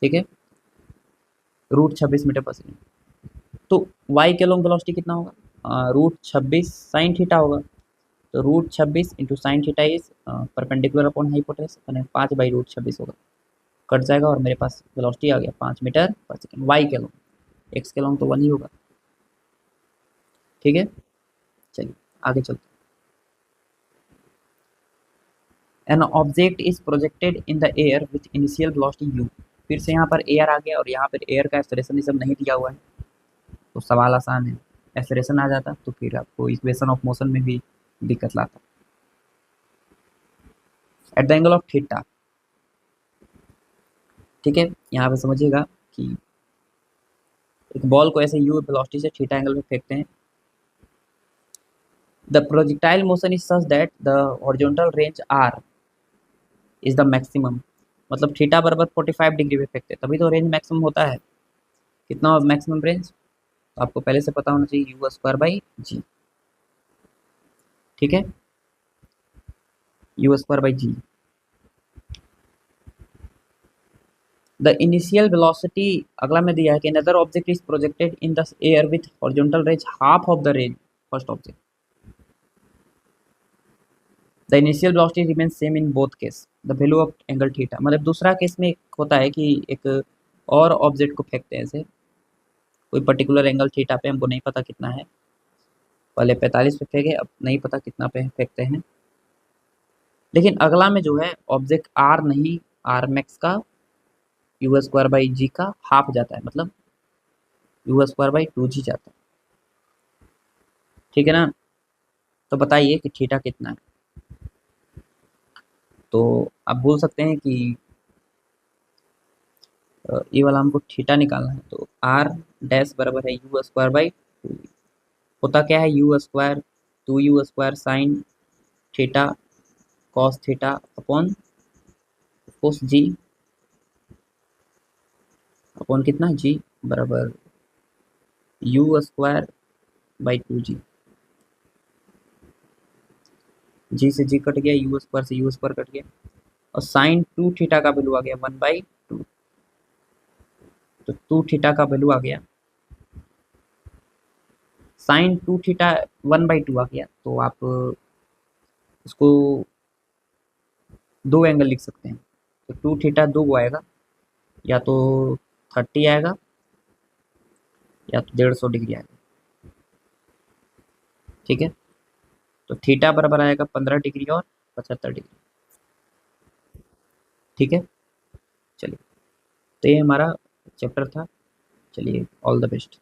ठीक है, √26 मीटर पर सेकेंड। तो y के लॉन्ग वेलोसिटी कितना होगा, √26 साइन थीटा होगा, तो √26 into sine theta is perpendicular upon hypotenuse, 5/√26 होगा, कट जाएगा और मेरे पास वेलोसिटी आ गया 5 मीटर पर सेकेंड। y के लॉन्ग, x के लॉन्ग तो 1 ही होगा। ठीक है, चलिए आगे चलते हैं। An object is projected in the air with initial velocity u। फिर से यहाँ पर एयर आ गया और यहाँ पर एयर का एक्सप्रेशन ये सब नहीं दिया हुआ है, तो सवाल आसान है। एक्सेलरेशन आ जाता तो फिर आपको इक्वेशन ऑफ मोशन में भी दिक्कत लाता। At the angle of theta, ठीक है, यहाँ पे समझिएगा कि एक बॉल को ऐसे यू वेलोसिटी से थीटा एंगल में फेंकते हैं। The projectile motion is such that the horizontal range R is the maximum, मतलब थीटा बराबर 45 डिग्री पे फेंकते हैं तभी तो रेंज मैक्सिमम होता है। कितना मैक्सिमम रेंज, तो आपको पहले से पता होना चाहिए, यू स्क्वायर बाई जी, ठीक है, U square by G. The initial velocity, अगला में दिया है कि another object is projected in the air with horizontal range half of the range first object, the initial velocity remains same in both case, the value of angle theta, मतलब दूसरा केस में एक होता है कि एक और ऑब्जेक्ट को फेंकते हैं ऐसे कोई पर्टिकुलर एंगल थीटा पे, हमको नहीं पता कितना है, पहले 45 पे फेंके, अब नहीं पता कितना पे फेंकते हैं। लेकिन अगला में जो है ऑब्जेक्ट आर नहीं, आर मैक्स का यू स्क्वायर बाई जी का हाफ जाता है, मतलब यू स्क्वायर बाई 2 जी जाता है, ठीक है ना। तो बताइए कि थीटा कितना है। तो आप बोल सकते हैं कि ये वाला हमको थीटा निकालना है, तो आर डैश बराबर है यू स्क्वायर बाई 2। होता क्या है, U square 2 U square sine theta cos theta upon cos G, upon कितना जी बराबर U square by 2 G, G से जी कट गया, यू स्क्वायर से यू स्क्वायर कट गया, और साइन 2 थीटा का वैल्यू आ गया 1/2। तो 2 थीटा का वैल्यू आ गया साइन 2 थीटा 1/2 आ गया, तो आप उसको दो एंगल लिख सकते हैं। तो 2 थीटा दो वो आएगा, या तो 30 आएगा या तो 150 डिग्री आएगा, ठीक है। तो थीटा बराबर आएगा 15 डिग्री और 75 डिग्री, ठीक है। चलिए, तो ये हमारा चैप्टर था। चलिए, ऑल द बेस्ट।